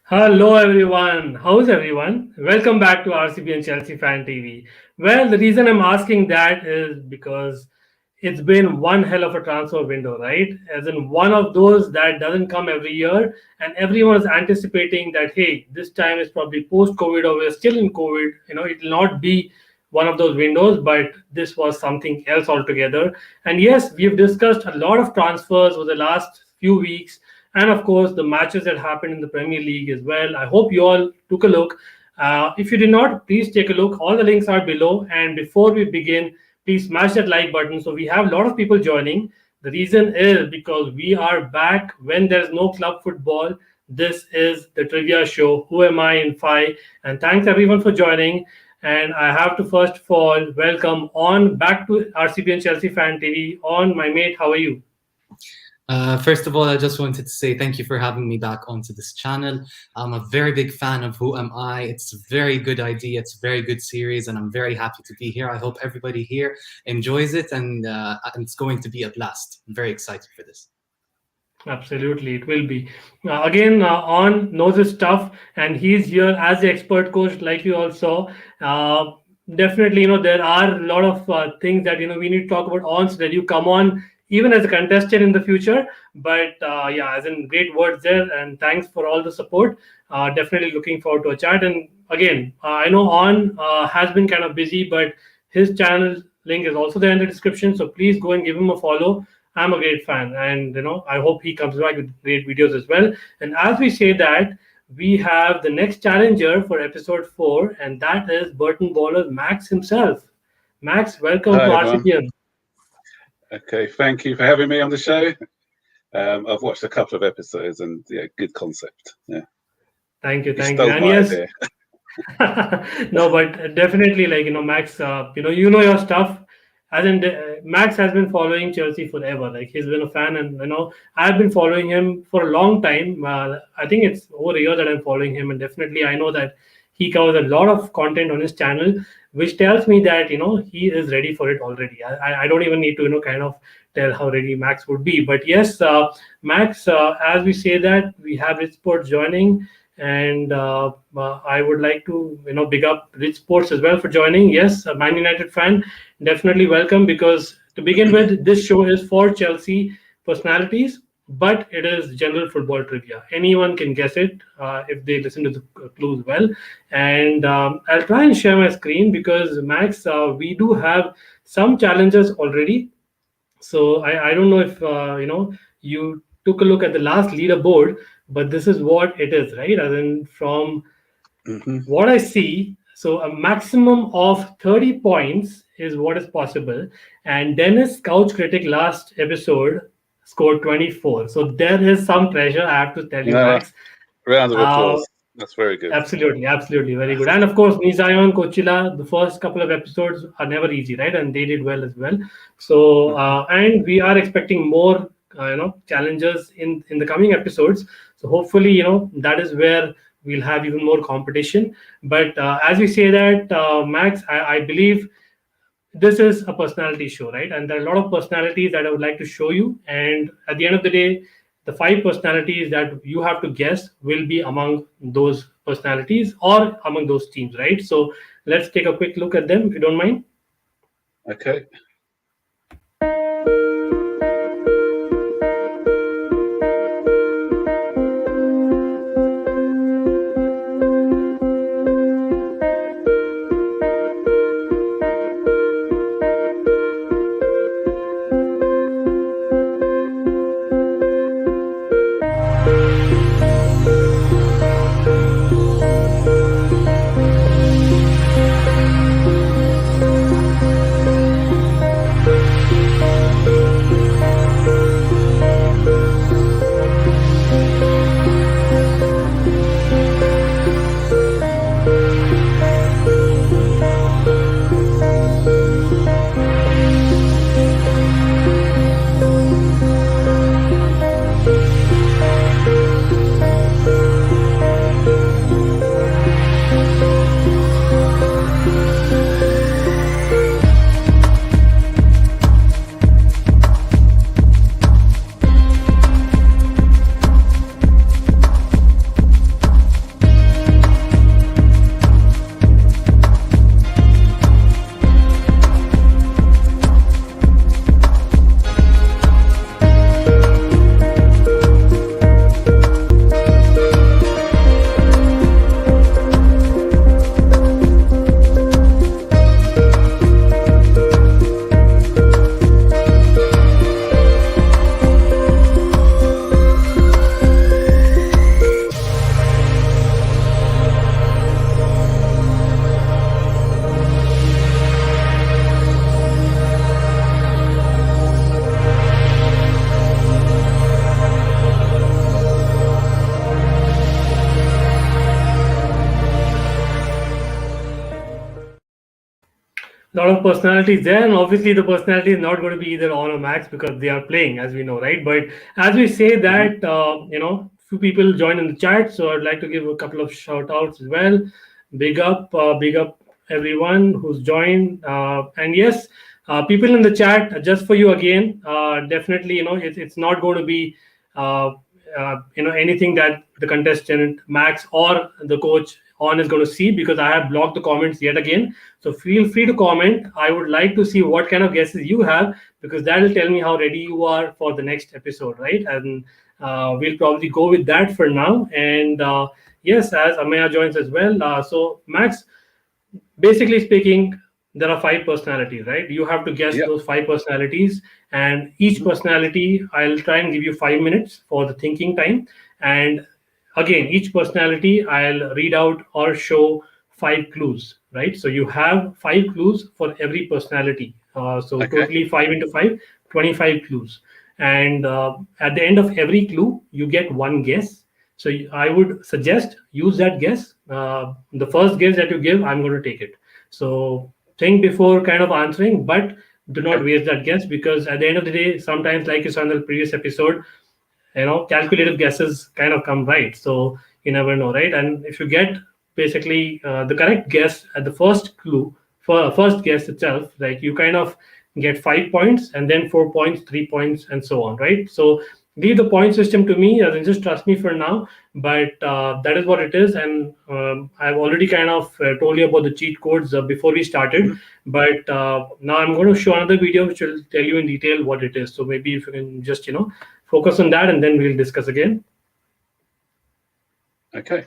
Hello everyone. How's everyone? Welcome back to RCBian Chelsea Fan Tv. Well, the reason I'm asking that is because it's been one hell of a transfer window, right? As in one of those that doesn't come every year, and everyone is anticipating that hey, this time is probably post-COVID or we're still in COVID. It will not be one of those windows, but this was something else altogether. And yes, we've discussed a lot of transfers over the last few weeks, and of course the matches that happened in the Premier League as well. I hope you all took a look. If you did not, please take a look. All the links are below. And before we begin, please smash that like button. So we have a lot of people joining. The reason is because we are back when there's no club football. This is the trivia show. Who am I in five? And thanks everyone for joining. And I have to first of all welcome on back to RCBian Chelsea Fan TV on my mate. How are you? First of all, I just wanted to say thank you for having me back onto this channel. I'm a very big fan of Who Am I? It's a very good idea. It's a very good series, and I'm very happy to be here. I hope everybody here enjoys it, and it's going to be a blast. I'm very excited for this. Absolutely, it will be. Again, on knows his stuff, and he's here as the expert coach, like you all saw. Definitely, there are a lot of things that we need to talk about on, so that you come on even as a contestant in the future. But yeah, as in great words there, and thanks for all the support. Definitely looking forward to a chat. And again, I know On has been kind of busy, but his channel link is also there in the description. So please go and give him a follow. I'm a great fan, and I hope he comes back with great videos as well. And as we say that, we have the next challenger for episode 4, and that is Burton Ballerz, Max himself. Max, welcome to RCBian. Okay, thank you for having me on the show. I've watched a couple of episodes, and yeah, good concept. Yeah. Thank you. And yes, no, but definitely, Max, you know your stuff. As in, Max has been following Chelsea forever. Like, he's been a fan, and I've been following him for a long time. I think it's over a year that I'm following him, and definitely I know that he covers a lot of content on his channel, which tells me that he is ready for it already. I don't even need to kind of tell how ready Max would be. But yes, Max, as we say that, we have Rich Sports joining, and I would like to big up Rich Sports as well for joining. Yes, a Man United fan, definitely welcome, because to begin with, this show is for Chelsea personalities, but it is general football trivia. Anyone can guess it if they listen to the clues well. And I'll try and share my screen because, Max, we do have some challenges already. So I don't know if you took a look at the last leaderboard, but this is what it is, right? As in, from what I see, so a maximum of 30 points is what is possible. And Dennis, Couch Critic, last episode scored 24. So there is some pressure, I have to tell you, Max. Round of applause. That's very good. Absolutely, very good. And of course, Nizayon, Kochila, the first couple of episodes are never easy, right? And they did well as well. So, and we are expecting more, challenges in the coming episodes. So hopefully, that is where we'll have even more competition. But as we say that, Max, I believe this is a personality show, right? And there are a lot of personalities that I would like to show you. And at the end of the day, the 5 personalities that you have to guess will be among those personalities or among those teams, right? So let's take a quick look at them, if you don't mind. Okay. lot of personalities there, and obviously the personality is not going to be either on or max because they are playing, as we know, right? But as we say that, few people join in the chat, so I'd like to give a couple of shout outs as well. Big up everyone who's joined, and yes, people in the chat, just for you again, definitely, it's not going to be uh, anything that the contestant Max or the coach on is going to see, because I have blocked the comments yet again. So feel free to comment. I would like to see what kind of guesses you have, because that will tell me how ready you are for the next episode, right? And we'll probably go with that for now. And yes, as Amaya joins as well. So Max, basically speaking, there are 5 personalities, right? You have to guess those 5 personalities, and each personality, I'll try and give you 5 minutes for the thinking time. And again, each personality, I'll read out or show 5 clues, right? So you have 5 clues for every personality. So totally 5 into 5, 25 clues. And at the end of every clue, you get one guess. So I would suggest use that guess. The first guess that you give, I'm going to take it. So think before kind of answering, but do not waste that guess, because at the end of the day, sometimes, like you saw in the previous episode, calculative guesses kind of come right. So you never know, right? And if you get basically the correct guess at the first clue, for first guess itself, like you kind of get 5 points, and then 4 points, 3 points, and so on, right? So leave the point system to me, and just trust me for now. But that is what it is, and I've already kind of told you about the cheat codes before we started. But now I'm going to show another video which will tell you in detail what it is. So maybe if you can just focus on that, and then we'll discuss again. Okay.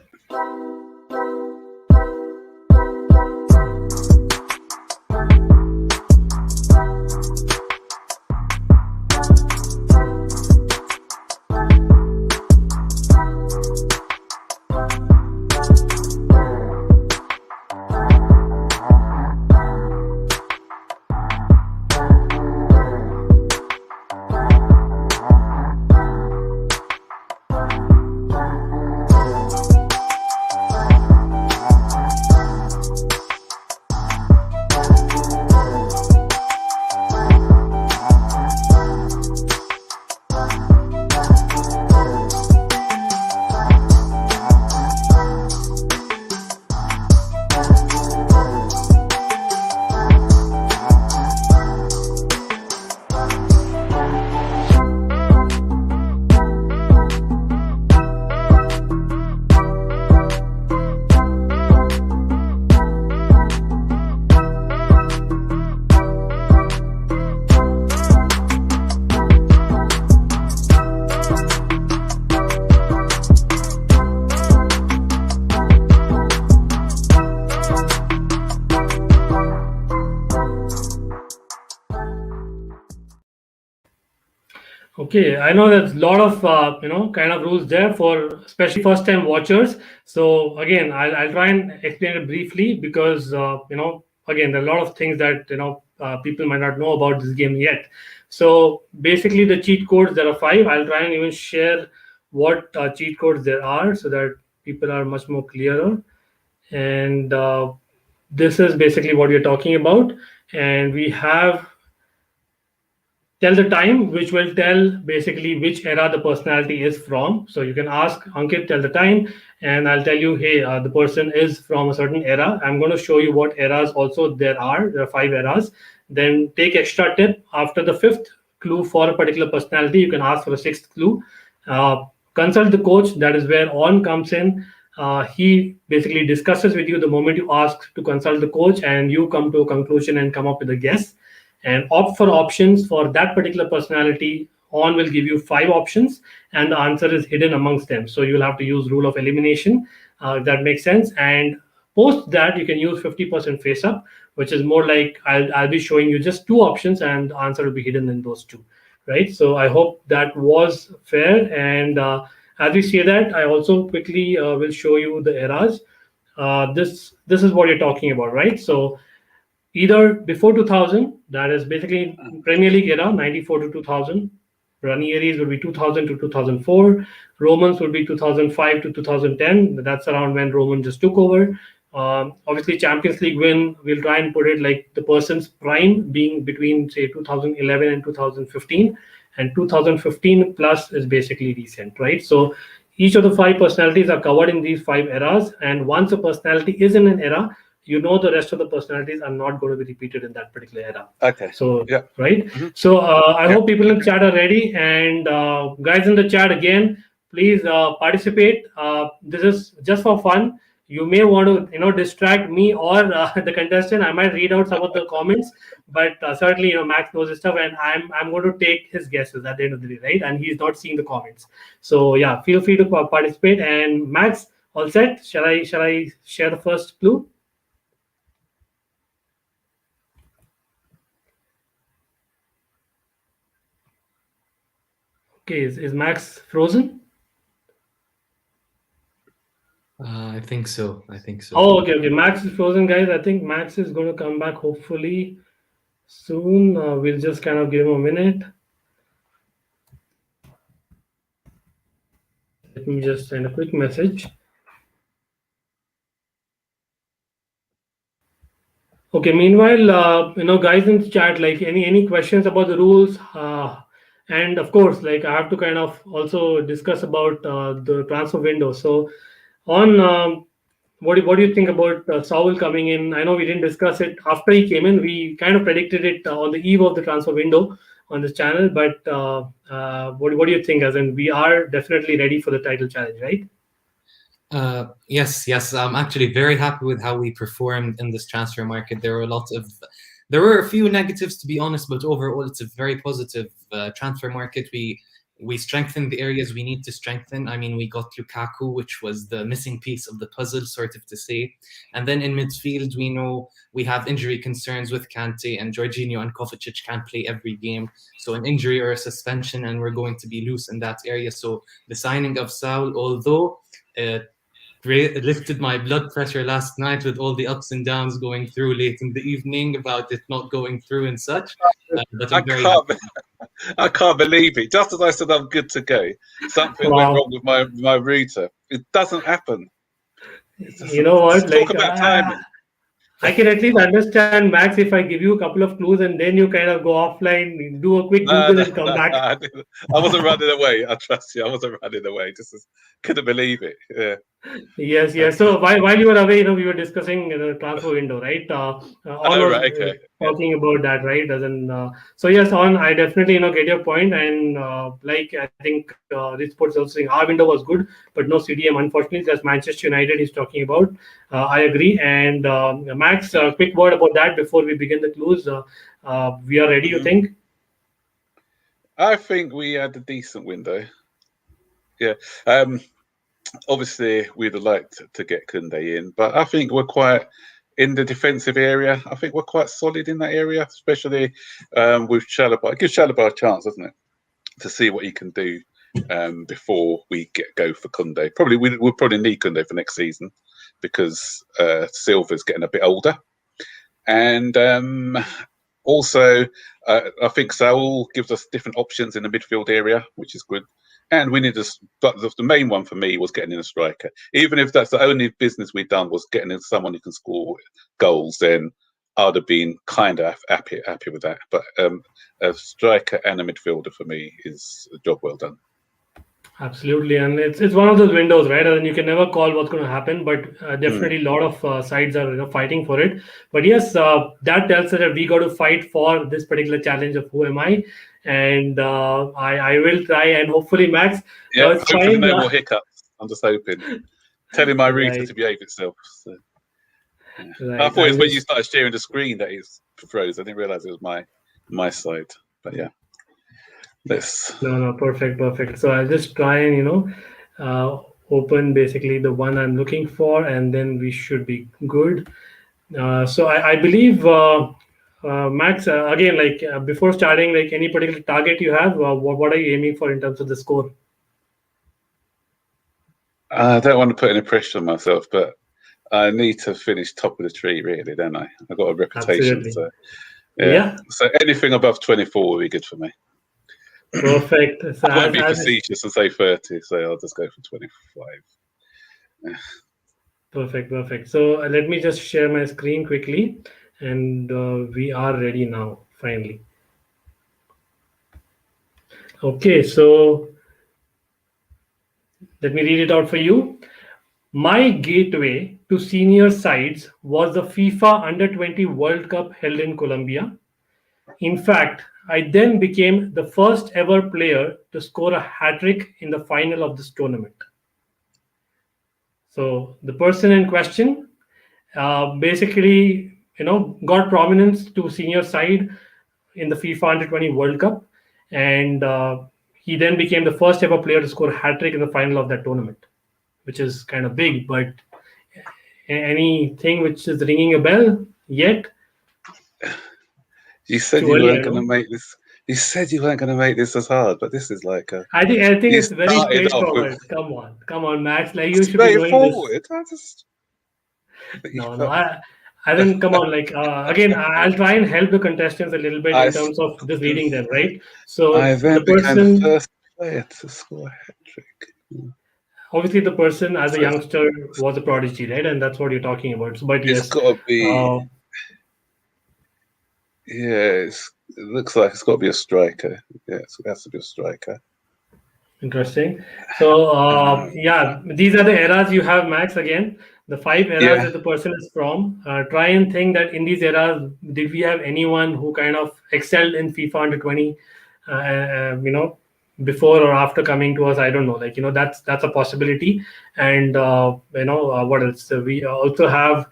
Okay, I know there's a lot of kind of rules there for especially first time watchers. So again, I'll try and explain it briefly, because again, there are a lot of things that people might not know about this game yet. So basically, the cheat codes, there are 5. I'll try and even share what cheat codes there are, so that people are much more clearer. And this is basically what we're talking about. And we have tell the time, which will tell basically which era the personality is from. So you can ask Ankit, tell the time, and I'll tell you, hey, the person is from a certain era. I'm going to show you what eras also there are. There are 5 eras. Then take extra tip. After the 5th clue for a particular personality, you can ask for a 6th clue. Consult the coach. That is where on comes in. He basically discusses with you the moment you ask to consult the coach, and you come to a conclusion and come up with a guess. And opt for options for that particular personality. On will give you 5 options, and the answer is hidden amongst them. So you'll have to use rule of elimination. If that makes sense. And post that, you can use 50% face up, which is more like I'll be showing you just 2 options, and the answer will be hidden in those 2. Right. So I hope that was fair. And as we say that, I also quickly will show you the eras. This is what you're talking about, right? So either before 2000, that is basically Premier League era, 94 to 2000. Ranieri's would be 2000 to 2004. Romans would be 2005 to 2010. That's around when Roman just took over. Obviously, Champions League win, we'll try and put it like the person's prime being between, say, 2011 and 2015, and 2015 plus is basically recent, right? So each of the 5 personalities are covered in these 5 eras, and once a personality is in an era, you know the rest of the personalities are not going to be repeated in that particular era. Okay. So, yeah. Right? So I hope people in the chat are ready, and guys in the chat, again, please participate. This is just for fun. You may want to distract me or the contestant. I might read out some of the comments, but certainly Max knows his stuff, and I'm going to take his guesses at the end of the day, right? And he's not seeing the comments. So yeah, feel free to participate. And Max, all set? Shall I share the first clue? Okay, is Max frozen? I think so. Oh, okay. Max is frozen, guys. I think Max is going to come back hopefully soon. We'll just kind of give him a minute. Let me just send a quick message. Okay. Meanwhile, guys in the chat, like any questions about the rules, and of course, like I have to kind of also discuss about the transfer window. So, on what do you think about Saul coming in? I know we didn't discuss it after he came in. We kind of predicted it on the eve of the transfer window on this channel. But what do you think? As in, we are definitely ready for the title challenge, right? Yes. I'm actually very happy with how we performed in this transfer market. There were a few negatives, to be honest, but overall it's a very positive transfer market. We strengthened the areas we need to strengthen. I mean, we got Lukaku, which was the missing piece of the puzzle, sort of to say. And then in midfield, we know we have injury concerns with Kante, and Jorginho and Kovacic can't play every game. So an injury or a suspension, and we're going to be loose in that area. So the signing of Saul, although it lifted my blood pressure last night with all the ups and downs going through late in the evening about it not going through and such. But I can't believe it. Just as I said I'm good to go, something went wrong with my router. It doesn't happen. You know what? Talk about timing. I can at least understand, Max, if I give you a couple of clues and then you kind of go offline, do a quick Google and come back. I wasn't running away. I trust you. I wasn't running away. Couldn't believe it. Yeah. Yes. So while you were away, we were discussing the transfer window, right? Right. Okay. Talking about that, right? So yes, I definitely get your point, and like I think Rich Sports also saying our window was good, but no CDM, unfortunately. That's Manchester United he's talking about. I agree. And Max, quick word about that before we begin the clues. We are ready, you think? I think we had a decent window. Yeah. Obviously, we'd have liked to get Koundé in, but I think we're quite in the defensive area. I think we're quite solid in that area, especially with Chalobah. It gives Chalobah a chance, doesn't it, to see what he can do before we go for Koundé. We'll probably need Koundé for next season because Silva's getting a bit older, and also I think Saul gives us different options in the midfield area, which is good. And we need but the main one for me was getting in a striker. Even if that's the only business we've done was getting in someone who can score goals, then I'd have been kind of happy with that. But a striker and a midfielder for me is a job well done. Absolutely, and it's one of those windows, right? And you can never call what's going to happen, but definitely a lot of sides are fighting for it. But yes, that tells us that we got to fight for this particular challenge of who am I, and I will try, and hopefully, Max. Yeah, hopefully no more hiccups. I'm just hoping. Telling my router to behave itself. So, yeah. Right. I thought it was when you started sharing the screen that it froze. I didn't realize it was my side, but yeah. No, perfect. So I'll just try and open basically the one I'm looking for, and then we should be good. So I believe Max, again, like before starting, like any particular target you have, what are you aiming for in terms of the score? I don't want to put any pressure on myself, but I need to finish top of the tree, really, don't I? I've got a reputation. Absolutely. So yeah. So anything above 24 will be good for me. Perfect. So I won't be facetious and say 30, so I'll just go for 25. Yeah. Perfect. So let me just share my screen quickly, and we are ready now, finally. Okay, so let me read it out for you. My gateway to senior sides was the FIFA Under-20 World Cup held in Colombia. In fact, I then became the first ever player to score a hat-trick in the final of this tournament. So the person in question basically, got prominence to senior side in the FIFA Under-20 World Cup, and he then became the first ever player to score a hat trick in the final of that tournament, which is kind of big. But anything which is ringing a bell yet? You said you weren't going to make this. You said you weren't going to make this as hard, but this is like a. I think it's very straightforward. Come on, Max. Like you should be knowing this. No. I think, come on, like, again, I'll try and help the contestants a little bit in terms of just reading them, right? So I then became the first player to score a hat trick. Obviously, the person as a youngster was a prodigy, right? And that's what you're talking about. So, but yes, it's got to be. It looks like it's got to be a striker. Yeah, it has to be a striker. Interesting. So, these are the eras you have, Max, again. The 5 eras that the person is from. Try and think that in these eras, did we have anyone who kind of excelled in FIFA Under-20, before or after coming to us? I don't know. Like, that's a possibility. And, what else? We also have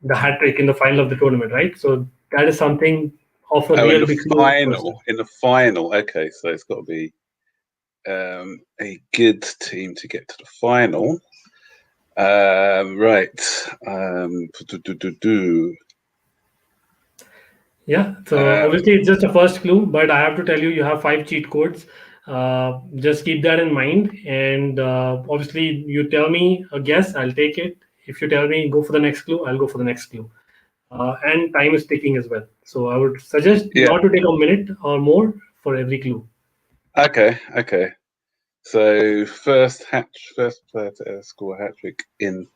the hat trick in the final of the tournament, right? So that is something of a real big final. In the final. Okay, so it's got to be a good team to get to the final. Right. Yeah. So obviously it's just a first clue, but I have to tell you, you have 5 cheat codes. Just keep that in mind. And obviously, you tell me a guess, I'll take it. If you tell me go for the next clue, I'll go for the next clue. And time is ticking as well. So I would suggest not to take a minute or more for every clue. Okay. So first player to ever score a hat trick in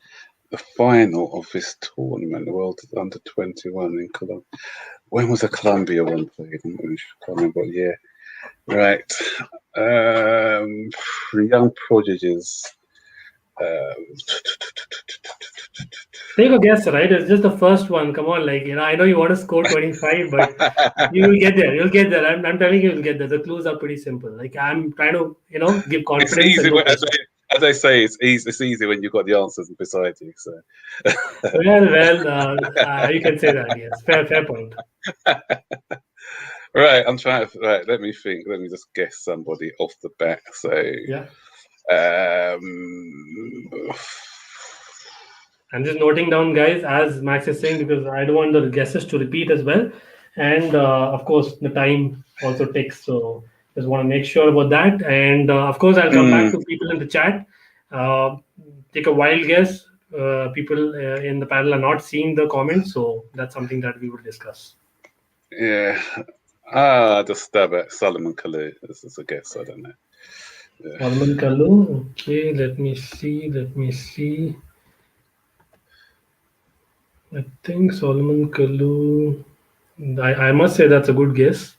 the final of this tournament, the World Under-21 in Colombia. When was the Colombia one played? I can't remember what year. Right. Young prodigies. Take a guess, right? It's just the first one. Come on, like, I know you want to score 25, but you will get there. You'll get there. I'm telling you, you'll get there. The clues are pretty simple. Like, I'm trying to, give confidence. It's easy, as I say, it's easy when you've got the answers beside you. So. Well, you can say that. Yes, fair point. Right, I'm trying to. Right, let me think. Let me just guess somebody off the bat. So. Yeah. I'm just noting down, guys, as Max is saying, because I don't want the guesses to repeat as well. And of course, the time also takes. So just want to make sure about that. And of course, I'll come back to people in the chat. Take a wild guess. People in the panel are not seeing the comments. So that's something that we will discuss. Yeah. Just stab at Solomon Kalou. This is a guess. I don't know. Yeah. Solomon Kalou. Okay, let me see. I think Solomon Kalou. I must say that's a good guess.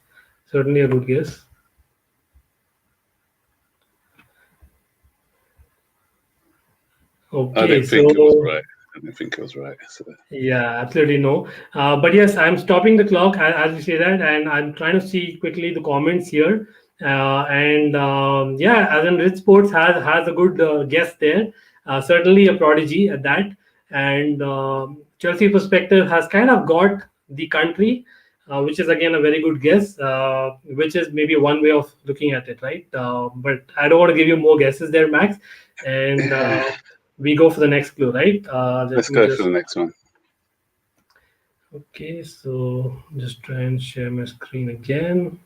Certainly a good guess. Okay, I don't think it was right. I don't think it was right. So. Yeah, absolutely no. But yes, I'm stopping the clock as you say that, and I'm trying to see quickly the comments here. As in Rich Sports has a good guess there. Certainly a prodigy at that. And Chelsea Perspective has kind of got the country, which is again a very good guess, which is maybe one way of looking at it, right? But I don't want to give you more guesses there, Max. And we go for the next clue, right? Let's go for the next one. Okay, so just try and share my screen again.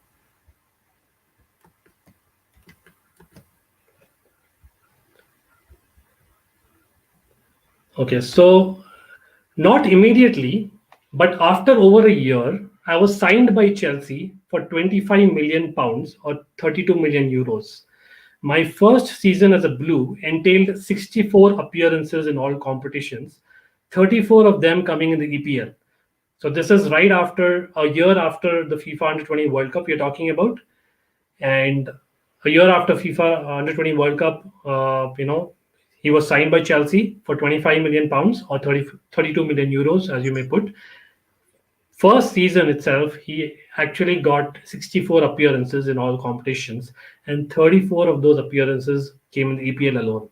Okay, so not immediately, but after over a year, I was signed by Chelsea for £25 million or 32 million euros. My first season as a Blue entailed 64 appearances in all competitions, 34 of them coming in the EPL. So this is right after a year after the FIFA Under 20 World Cup you're talking about, and a year after FIFA Under 20 World Cup, he was signed by Chelsea for 25 million pounds or 32 million euros, as you may put. First season itself, he actually got 64 appearances in all competitions, and 34 of those appearances came in the EPL alone.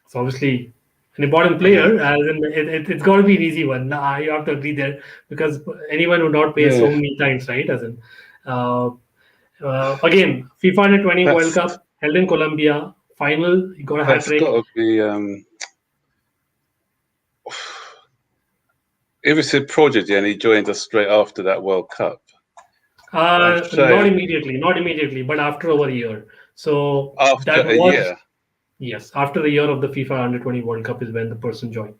So obviously, an important player, as in it's got to be an easy one. Nah, you have to agree there, because anyone would not play so many times, right? As in, again, FIFA Under 20 World Cup held in Colombia. Final, he got a hat trick. That's got to be. It was a prodigy, and he joined us straight after that World Cup. Not immediately, but after over a year. So after a year. Yes, after the year of the FIFA Under 20 World Cup is when the person joined.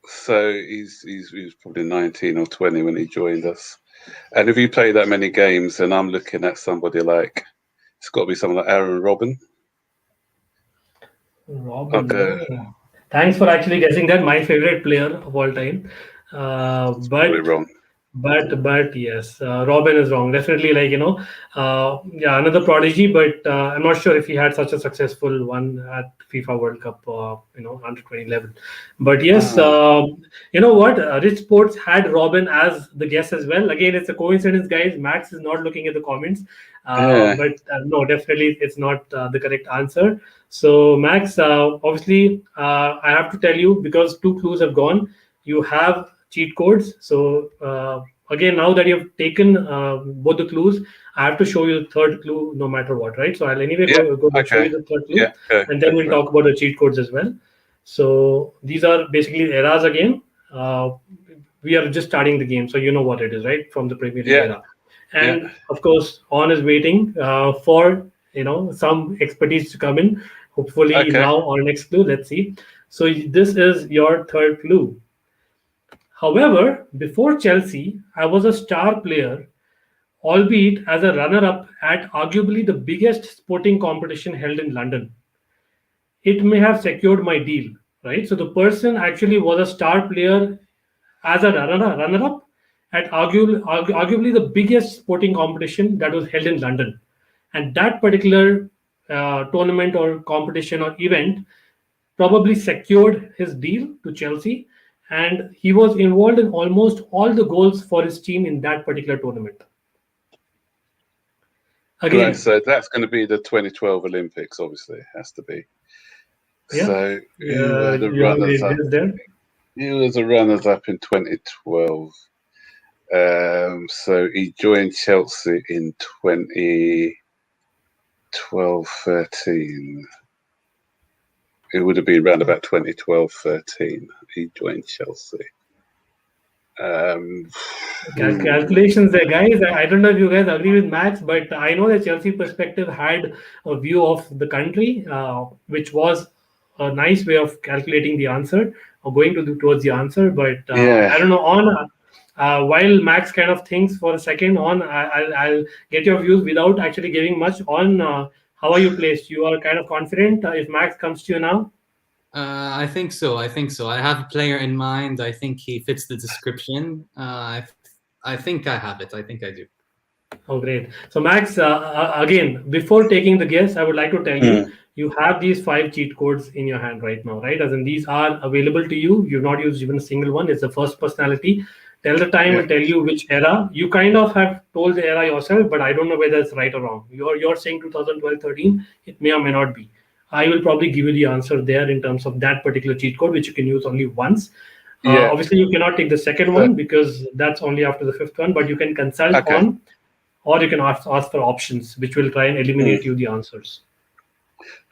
So he was probably 19 or 20 when he joined us. And if you play that many games, then I'm looking at somebody like, it's got to be someone like Aaron Robben. Thanks for actually guessing that. My favorite player of all time. Probably wrong. But yes, Robin is wrong. Definitely, another prodigy. But I'm not sure if he had such a successful one at FIFA World Cup, under 2011. But yes, you know what? Rich Sports had Robin as the guest as well. Again, it's a coincidence, guys. Max is not looking at the comments, but no, definitely it's not the correct answer. So Max, obviously, I have to tell you, because 2 clues have gone. You have cheat codes. So again, now that you've taken both the clues, I have to show you the third clue no matter what, right? So I'll anyway go show you the third clue, and then we'll talk about the cheat codes as well. So these are basically eras again. We are just starting the game, so you know what it is, right? From the Premier League era. And of course, On is waiting for some expertise to come in. Hopefully now or next clue. Let's see. So this is your third clue. However, before Chelsea, I was a star player, albeit as a runner-up at arguably the biggest sporting competition held in London. It may have secured my deal, right? So the person actually was a star player as a runner-up at arguably the biggest sporting competition that was held in London. And that particular tournament or competition or event probably secured his deal to Chelsea. And he was involved in almost all the goals for his team in that particular tournament. Again, right, so that's going to be the 2012 Olympics, obviously. It has to be. Yeah. So who were the runners-up? He was a runners-up in 2012. So he joined Chelsea in 2012-13. It would have been around about 2012-13. He joined Chelsea. Calculations there, guys. I don't know if you guys agree with Max, but I know that Chelsea Perspective had a view of the country, which was a nice way of calculating the answer or going towards the answer. But I don't know. While Max kind of thinks for a second, I'll get your views without actually giving much on. How are you placed? You are kind of confident if Max comes to you now? I think so. I have a player in mind. I think he fits the description. I think I have it. I think I do. Oh, great. So Max, again, before taking the guess, I would like to tell you, you have these 5 cheat codes in your hand right now, right? As in these are available to you. You've not used even a single one. It's the first personality. Tell the time and tell you which era. You kind of have told the era yourself, but I don't know whether it's right or wrong. You're saying 2012-13. It may or may not be. I will probably give you the answer there in terms of that particular cheat code, which you can use only once. Obviously, you cannot take the second one because that's only after the 5th one, but you can consult on, or you can ask for options, which will try and eliminate you the answers.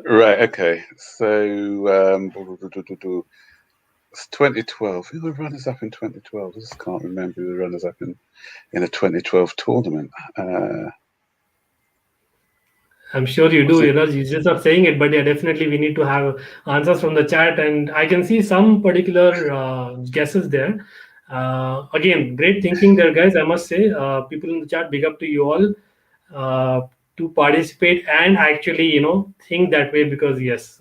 Right, okay. So, it's 2012. Who were runners-up in 2012? I just can't remember who were runners-up in a 2012 tournament. I'm sure you do. You're just not saying it, but yeah, definitely we need to have answers from the chat, and I can see some particular guesses there. Again, great thinking there, guys. I must say, people in the chat, big up to you all. to participate and actually think that way, because yes,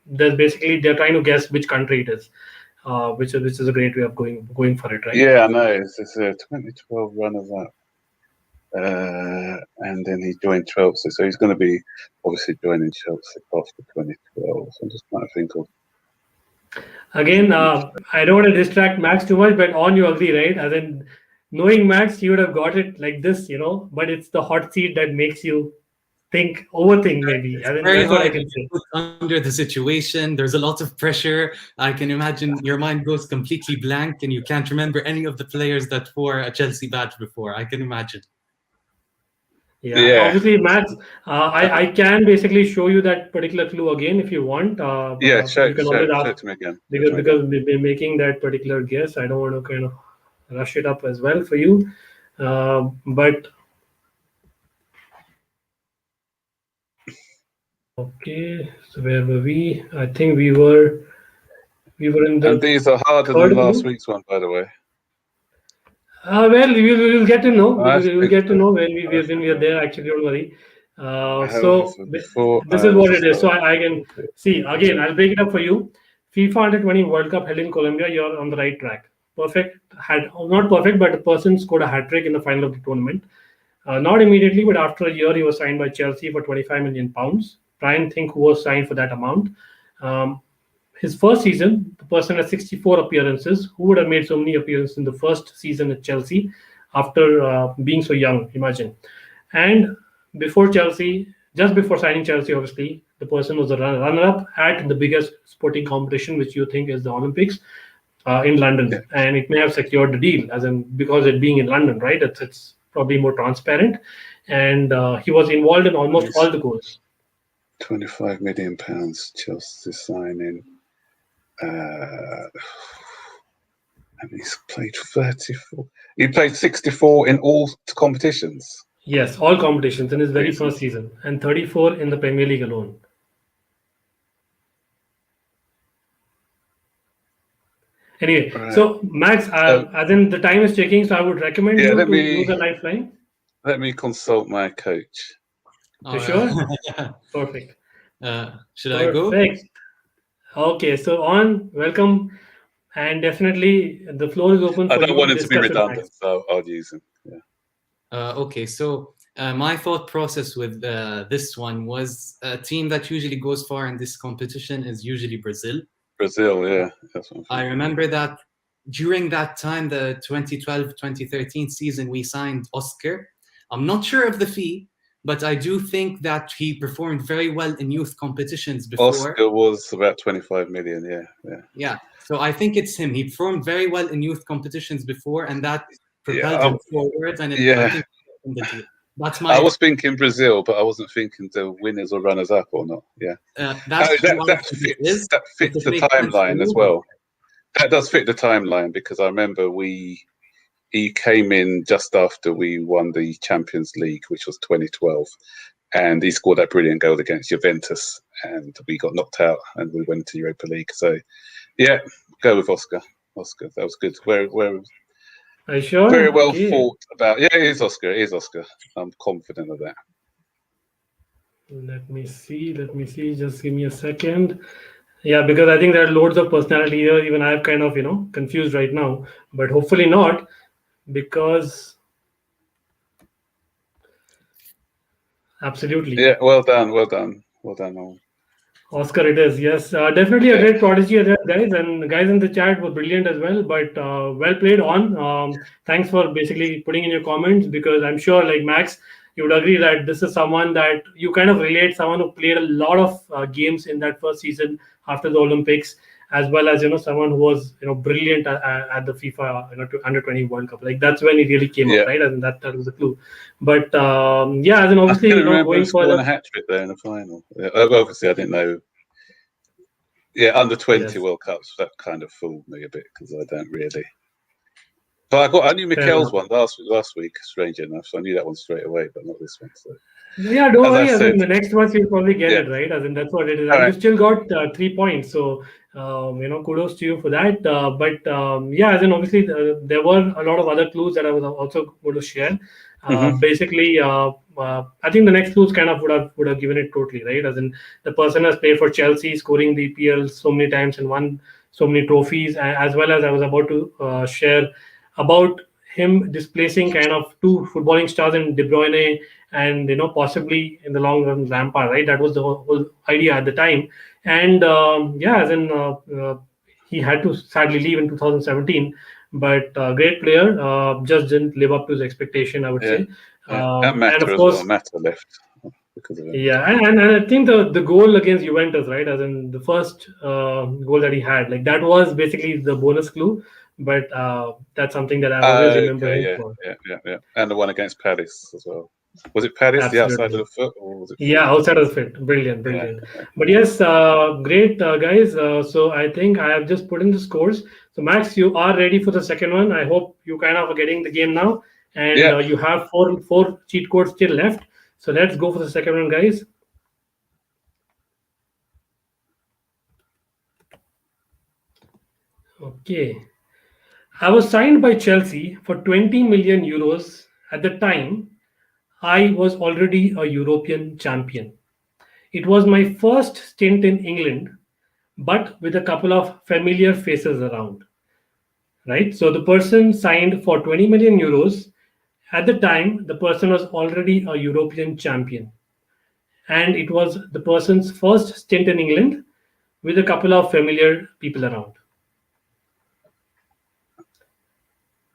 there's basically they're trying to guess which country it is, which is a great way of going for it, right? Yeah, I know. It's a 2012 runners-up. And then he joined Chelsea, so he's going to be obviously joining Chelsea after 2012. So I'm just trying to think of. Again, I don't want to distract Max too much, but you agree, right? As in, knowing Max, he would have got it like this, but it's the hot seat that makes you overthink maybe. I mean, Very that's what I hard can to say. put under the situation. There's a lot of pressure. I can imagine your mind goes completely blank and you can't remember any of the players that wore a Chelsea badge before. I can imagine. Yeah. Obviously, Max, I can basically show you that particular clue again if you want. Yeah, show you can always ask it to me again. because we're making that particular guess. I don't want to kind of rush it up as well for you, but okay. So where were we? I think we were in the. And these are harder than last week's one, by the way. Well, we'll get to know. We'll get to know when we are there. Actually, don't worry. So this is what it is. So I can see again. I'll break it up for you. FIFA Under-20 World Cup held in Colombia. You're on the right track. Perfect. Not perfect, but the person scored a hat trick in the final of the tournament. Not immediately, but after a year, he was signed by Chelsea for £25 million. Try and think who was signed for that amount. His first season, the person had 64 appearances. Who would have made so many appearances in the first season at Chelsea after being so young? Imagine. And before Chelsea, just before signing Chelsea, obviously, the person was a runner-up at the biggest sporting competition, which you think is the Olympics in London. Yeah. And it may have secured the deal, as in because it being in London, right? It's probably more transparent. And he was involved in almost all the goals. £25 million Chelsea signing. And he's played 34. He played 64 in all competitions. Yes, all competitions in his very first season, and 34 in the Premier League alone. Anyway, right. So Max, as in the time is checking, so I would recommend you to use a lifeline. Let me consult my coach. You sure? Perfect. Should I go? Perfect. Okay, so welcome, and definitely the floor is open for you. I don't want it to be redundant, so I'll use him. Yeah. Okay, so my thought process with this one was a team that usually goes far in this competition is usually Brazil. Brazil, yeah. That's what I remember that during that time, the 2012-2013 season, we signed Oscar. I'm not sure of the fee, but I do think that he performed very well in youth competitions before. Oscar was about 25 million, yeah. So I think it's him. He performed very well in youth competitions before, and that propelled him forward. And I think that's my. I was thinking Brazil, but I wasn't thinking the winners or runners up or not. Yeah, that fits the timeline as well. That does fit the timeline because I remember he came in just after we won the Champions League, which was 2012, and he scored that brilliant goal against Juventus, and we got knocked out, and we went to Europa League. So, yeah, go with Oscar. Oscar, that was good. Where are you sure? Very well thought about. Yeah, it is Oscar. It is Oscar. I'm confident of that. Let me see. Just give me a second. Yeah, because I think there are loads of personality here. Even I'm kind of, confused right now, but hopefully not. Because absolutely, yeah, well done, Oscar. It is, yes, definitely a great prodigy, guys, and the guys in the chat were brilliant as well. But well played on. Thanks for basically putting in your comments, because I'm sure, like Max, you would agree that this is someone that you kind of relate, someone who played a lot of games in that first season after the Olympics, as well as someone who was brilliant at the FIFA Under-20 World Cup. Like that's when he really came up, right? And that was the clue. But yeah, as in obviously going further, a hat trick there in the final. Obviously, I didn't know. Yeah, Under-20 World Cups, that kind of fooled me a bit because I don't really. But I knew Mikel's one last week, strange enough, so I knew that one straight away, but not this one. So. Yeah, don't worry. As in the next one, you'll probably get it right. As in that's what it is. And you still got 3 points, so kudos to you for that. But yeah, as in obviously there were a lot of other clues that I was also going to share. Basically, I think the next clues kind of would have given it totally, right? As in, the person has played for Chelsea, scoring the EPL so many times and won so many trophies, as well as I was about to share about him displacing kind of two footballing stars in De Bruyne and possibly in the long run Lampard, right? That was the whole idea at the time. And yeah, as in he had to sadly leave in 2017, but great player, just didn't live up to his expectation, I would say. And Mata and of as course, well. Mata left because of it. yeah, and I think the goal against Juventus, right, as in the first goal that he had, like that was basically the bonus clue. But that's something that I always remember him for. Yeah. And the one against Paris as well. Was it Paris, the outside of the foot, or was it? Yeah, outside of the foot. Brilliant. Yeah. But yes, great, guys. So I think I have just put in the scores. So Max, you are ready for the second one. I hope you kind of are getting the game now, and you have four cheat codes still left. So let's go for the second one, guys. Okay. I was signed by Chelsea for 20 million euros. At the time, I was already a European champion. It was my first stint in England, but with a couple of familiar faces around. Right? So the person signed for 20 million euros. At the time, the person was already a European champion. And it was the person's first stint in England with a couple of familiar people around.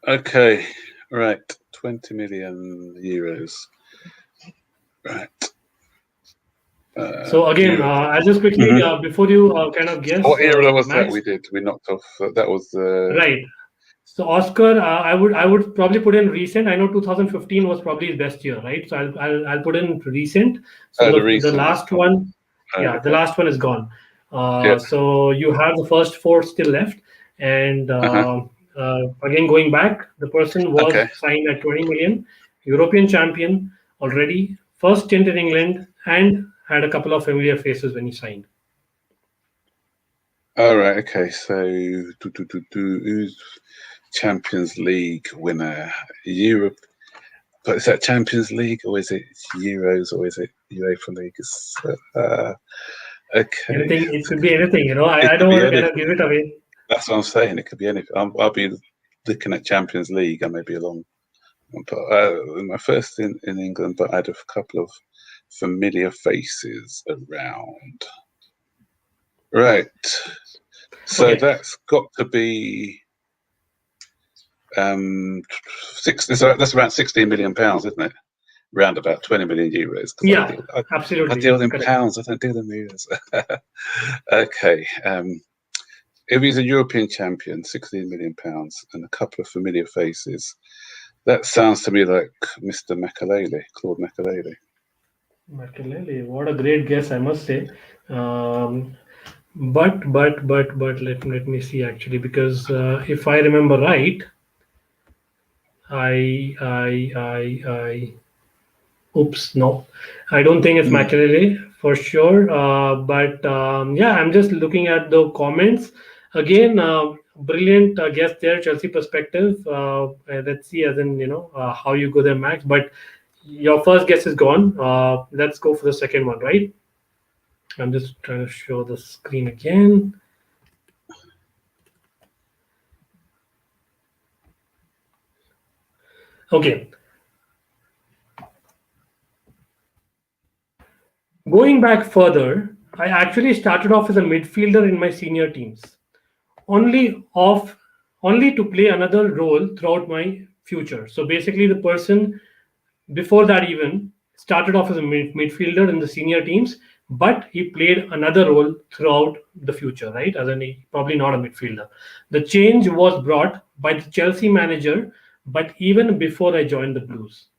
Okay, right. 20 million euros. Right. So again, I'll just quickly, before you kind of guess. What era was Max, that we knocked off? That was right. So Oscar, I would probably put in recent. I know 2015 was probably his best year, right? So I'll put in recent. So the last one, the last one is gone. So you have the first four still left, and again going back, the person was signed at 20 million, European champion already, first stint in England, and had a couple of familiar faces when he signed. All right. Okay. So who's Champions League winner? Europe. But is that Champions League, or is it Euros, or is it UEFA League? Okay. Anything. It could be anything. I don't want to kind of give it away. That's what I'm saying. It could be anything. I'll be looking at Champions League. I may be along. But my first in England, but I had a couple of familiar faces around. Right. So that's got to be that's around 16 million pounds, isn't it? Around about 20 million euros. Yeah, absolutely. I deal in pounds. I don't deal in euros. Okay. If he's a European champion, 16 million pounds, and a couple of familiar faces, that sounds to me like Mr. Makelele, Claude Makelele. Makelele, what a great guess, I must say. But let me see actually, because if I remember right, oops, no, I don't think it's Makelele for sure. But yeah, I'm just looking at the comments again. Brilliant guess there, Chelsea perspective. Let's see, as in how you go there, Max. But your first guess is gone. Let's go for the second one, right? I'm just trying to show the screen again. Okay. Going back further, I actually started off as a midfielder in my senior teams, only to play another role throughout my future. So basically, the person before that even started off as a midfielder in the senior teams, but he played another role throughout the future, right? As in, probably not a midfielder. The change was brought by the Chelsea manager, but even before I joined the Blues.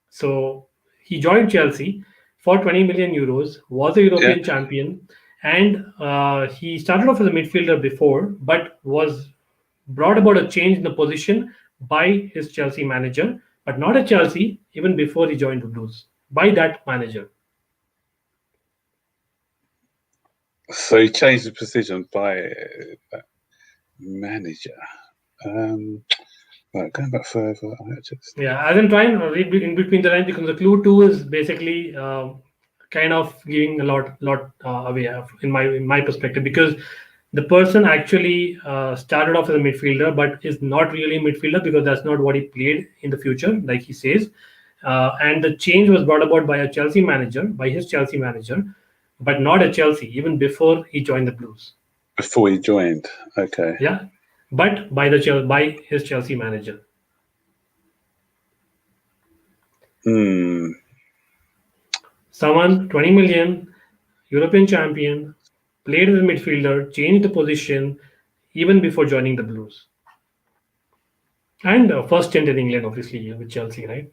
So he joined Chelsea for 20 million euros, was a European champion, and he started off as a midfielder before, but was brought about a change in the position by his Chelsea manager, but not at Chelsea, even before he joined the Blues, by that manager. So he changed the position by that manager. Right, going back further. Yeah, as I'm trying to read in between the lines, because the clue 2 is basically kind of giving a lot away in my perspective, because the person actually started off as a midfielder, but is not really a midfielder because that's not what he played in the future, like he says. And the change was brought about by his Chelsea manager, but not at Chelsea, even before he joined the Blues. Before he joined, okay. Yeah, but by his Chelsea manager. Someone 20 million, European champion, played as a midfielder, changed the position even before joining the Blues. And first stint in England, obviously, with Chelsea, right?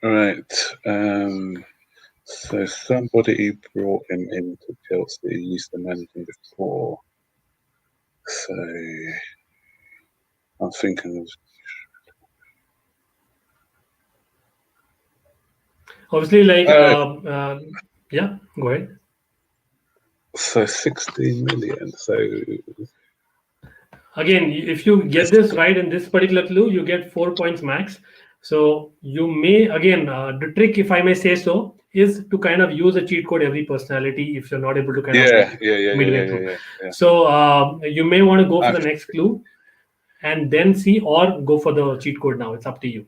Right. So somebody brought him into Chelsea. He used to manage him before. So I'm thinking of. Obviously, like, yeah, go ahead. So 16 million. So again, if you get this right in this particular clue, you get 4 points max. So you may, again, the trick, if I may say so, is to kind of use a cheat code every personality if you're not able to kind of midway through. So you may want to go for the next clue and then see, or go for the cheat code now. It's up to you.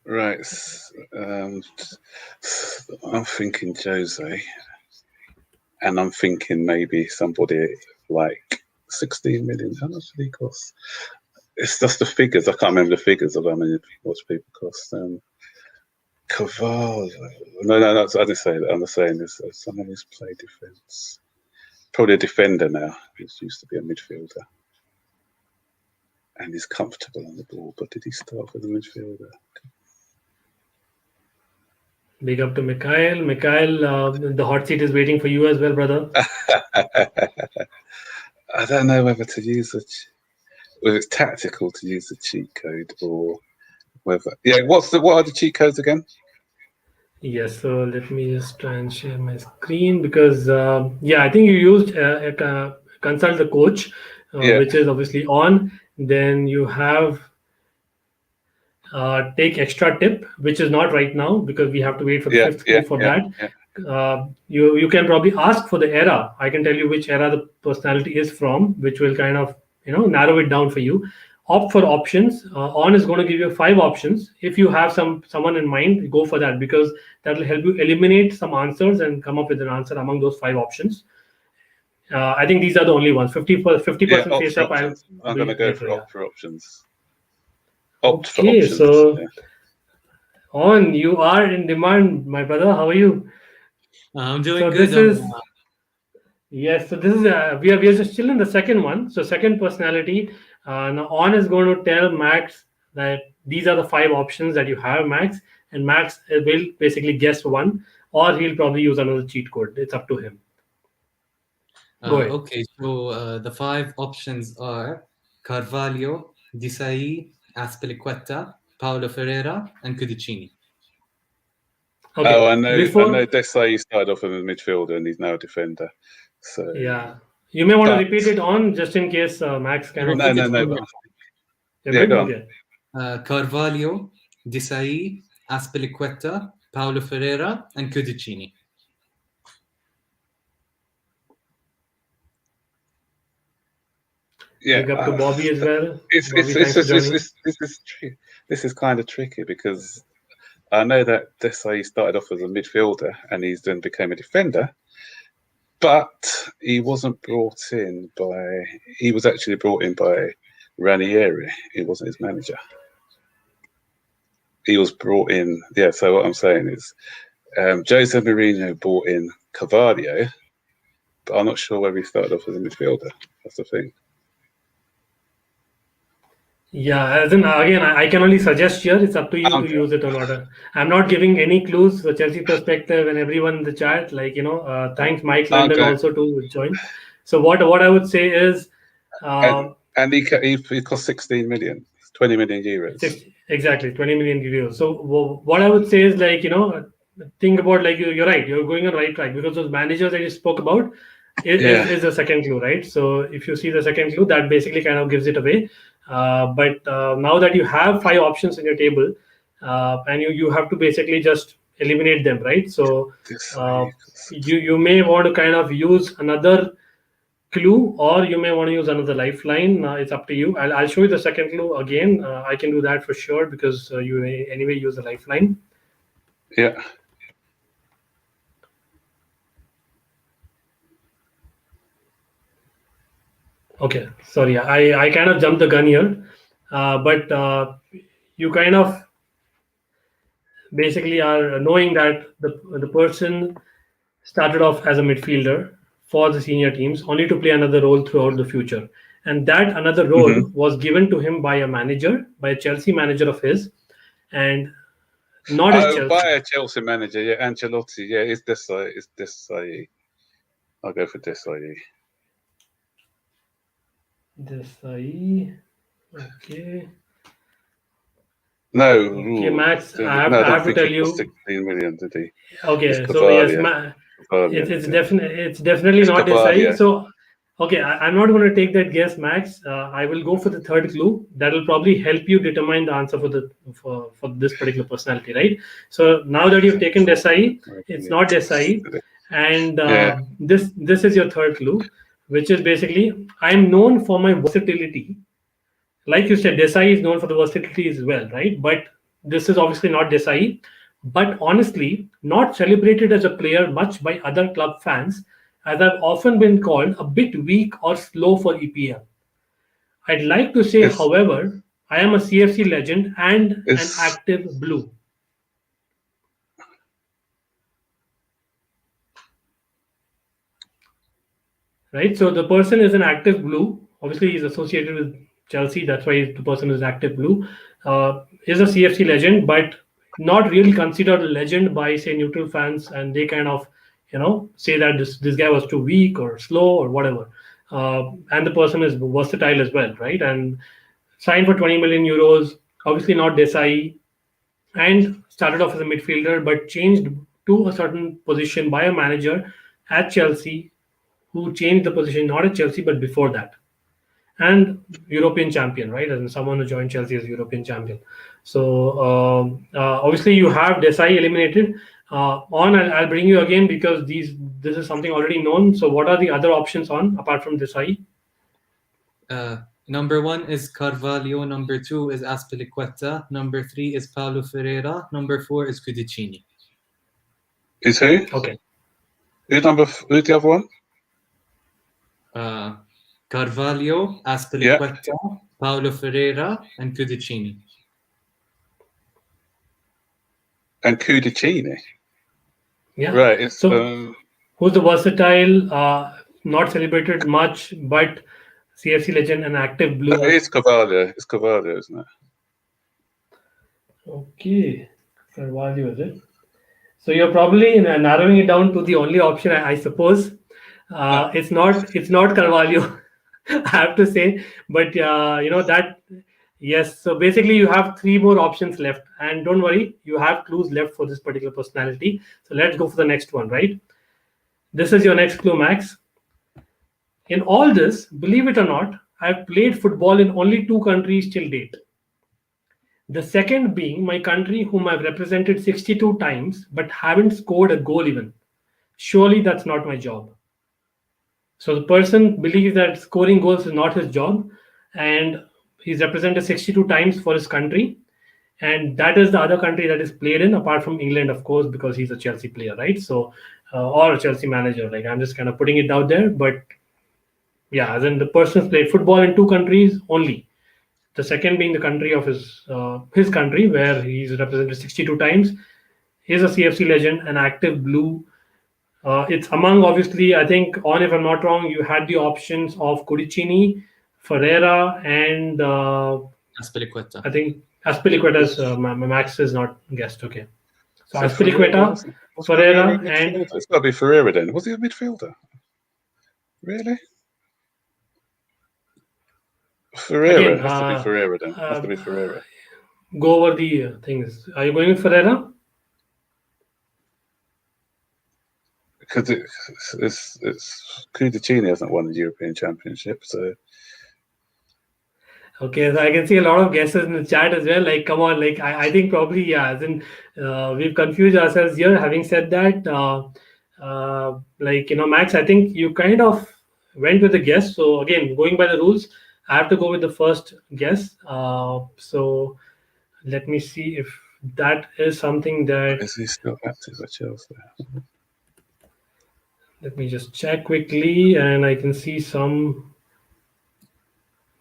Right. I'm thinking Jose. And I'm thinking maybe somebody like 16 million. How much did he cost? It's just the figures. I can't remember the figures of how much people cost. Cavallo. No, I didn't say that. I'm saying this. Someone who's played defence. Probably a defender now. He used to be a midfielder. And he's comfortable on the ball. But did he start with a midfielder? Big up to Mikhail. Mikhail, the hot seat is waiting for you as well, brother. I don't know whether to use whether it's tactical to use the cheat code or whether. Yeah, what are the cheat codes again? Yes, so let me just try and share my screen because I think you used consult the coach, which is obviously on. Then you have take extra tip, which is not right now because we have to wait for the fifth clue for that. You can probably ask for the era. I can tell you which era the personality is from, which will kind of narrow it down for you. Opt for options. On is going to give you 5 options. If you have someone in mind, go for that because that will help you eliminate some answers and come up with an answer among those 5 options. I think these are the only ones. 50% face up. I'm going to go for opt for options. Okay, so On, you are in demand, my brother. How are you? I'm doing good. Yes, so this is we are just still in the second one. So second personality. Now On is going to tell Max that these are the 5 options that you have, Max, and Max will basically guess one, or he'll probably use another cheat code. It's up to him. Go ahead. Okay, so the 5 options are Carvalho, Desai, Aspilicueta, Paulo Ferreira, and Cudicini. Okay. Oh, I know Desai started off as a midfielder and he's now a defender. So yeah, you may want to repeat it on just in case Max can. No. Yeah, go on. Carvalho, Desai, Aspilicueta, Paulo Ferreira, and Cudicini. Yeah, big up to Bobby as well. This is kind of tricky because I know that Desai started off as a midfielder and he's then became a defender, but he wasn't brought in by. He was actually brought in by Ranieri. He wasn't his manager. He was brought in. Yeah. So what I'm saying is, Jose Mourinho brought in Carvalho, but I'm not sure whether he started off as a midfielder. That's the thing. Yeah, as in, again, I can only suggest here. It's up to you to use it or not. I'm not giving any clues for Chelsea perspective and everyone in the chat. Thanks Mike London also to join. So what I would say is, and he cost 16 million, 20 million euros. Exactly, 20 million euros. So what I would say is think about you're right. You're going on the right track because those managers that you spoke about, is the second clue, right? So if you see the second clue, that basically kind of gives it away. But now that you have 5 options in your table, and you have to basically just eliminate them, right? So you may want to kind of use another clue, or you may want to use another lifeline. It's up to you. I'll show you the second clue again. I can do that for sure, because you anyway use a lifeline. Yeah. Okay, sorry, I kind of jumped the gun here, but you kind of basically are knowing that the person started off as a midfielder for the senior teams, only to play another role throughout the future, and that another role was given to him by a manager, by a Chelsea manager of his, and not as Chelsea. By a Chelsea manager, yeah, Ancelotti, yeah, it's Desai. I'll go for Desai. Desai. Okay. No. Okay, Max, I have to tell you. 16 million, did he? Okay, so yes, it's definitely not Desai. So, okay, I'm not going to take that guess, Max. I will go for the third clue. That will probably help you determine the answer for this particular personality, right? So now that you've taken Desai, it's not Desai, and this is your third clue, which is basically, I'm known for my versatility. Like you said, Desai is known for the versatility as well, right? But this is obviously not Desai. But honestly, not celebrated as a player much by other club fans, as I've often been called a bit weak or slow for EPL. I'd like to say, however, I am a CFC legend and an active blue. Right? So the person is an active blue. Obviously, he's associated with Chelsea. That's why the person is active blue. Is a CFC legend, but not really considered a legend by, say, neutral fans, and they kind of, say that this guy was too weak or slow or whatever. And the person is versatile as well, right? And signed for 20 million euros. Obviously not Desai, and started off as a midfielder, but changed to a certain position by a manager at Chelsea, who changed the position not at Chelsea but before that. And European champion, right? And someone who joined Chelsea as European champion. So obviously you have Desai eliminated. I'll bring you again, because this is something already known. So what are the other options on apart from Desai? Number 1 is Carvalho. Number 2 is Azpilicueta. Number 3 is Paulo Ferreira. Number 4 is Cudicini. Is who? Okay. Who's the other one? Carvalho, Azpilicueta, Paulo Ferreira, and Cudicini. And Cudicini. Yeah. Right. So who's the versatile, not celebrated much, but CFC legend and active blue? It's Carvalho. It's Carvalho, isn't it? Okay. Carvalho, is it? So you're probably narrowing it down to the only option, I suppose. It's not Carvalho. I have to say, but that, yes. So basically, you have 3 more options left, and don't worry, you have clues left for this particular personality. So let's go for the next one, right? This is your next clue, Max. In all this, believe it or not, I've played football in only 2 countries till date. The second being my country, whom I've represented 62 times, but haven't scored a goal even. Surely that's not my job. So the person believes that scoring goals is not his job, and he's represented 62 times for his country, and that is the other country that is played in, apart from England, of course, because he's a Chelsea player, right? So, or a Chelsea manager. Like, I'm just kind of putting it out there, but yeah, as in the person's played football in 2 countries only. The second being the country of his country, where he's represented 62 times. He's a CFC legend, an active blue. It's among, obviously, I think, if I'm not wrong, you had the options of Cudicini, Ferreira, and Azpilicueta. I think Azpilicueta's Max is not guessed. Okay. So Azpilicueta, Ferreira, and... It's got to be Ferreira then. Was he a midfielder? Really? Ferreira. Again, has to be Ferreira then. Has to be Ferreira. Go over the things. Are you going with Ferreira? because it's Kudicini hasn't won the European Championship, so. Okay, so I can see a lot of guesses in the chat as well. Like, come on, like I think probably, yeah, as in we've confused ourselves here. Having said that, like, Max, I think you kind of went with the guess. So again, going by the rules, I have to go with the first guess. So let me see if that is something that. Is he still active at Chelsea? Let me just check quickly, and I can see some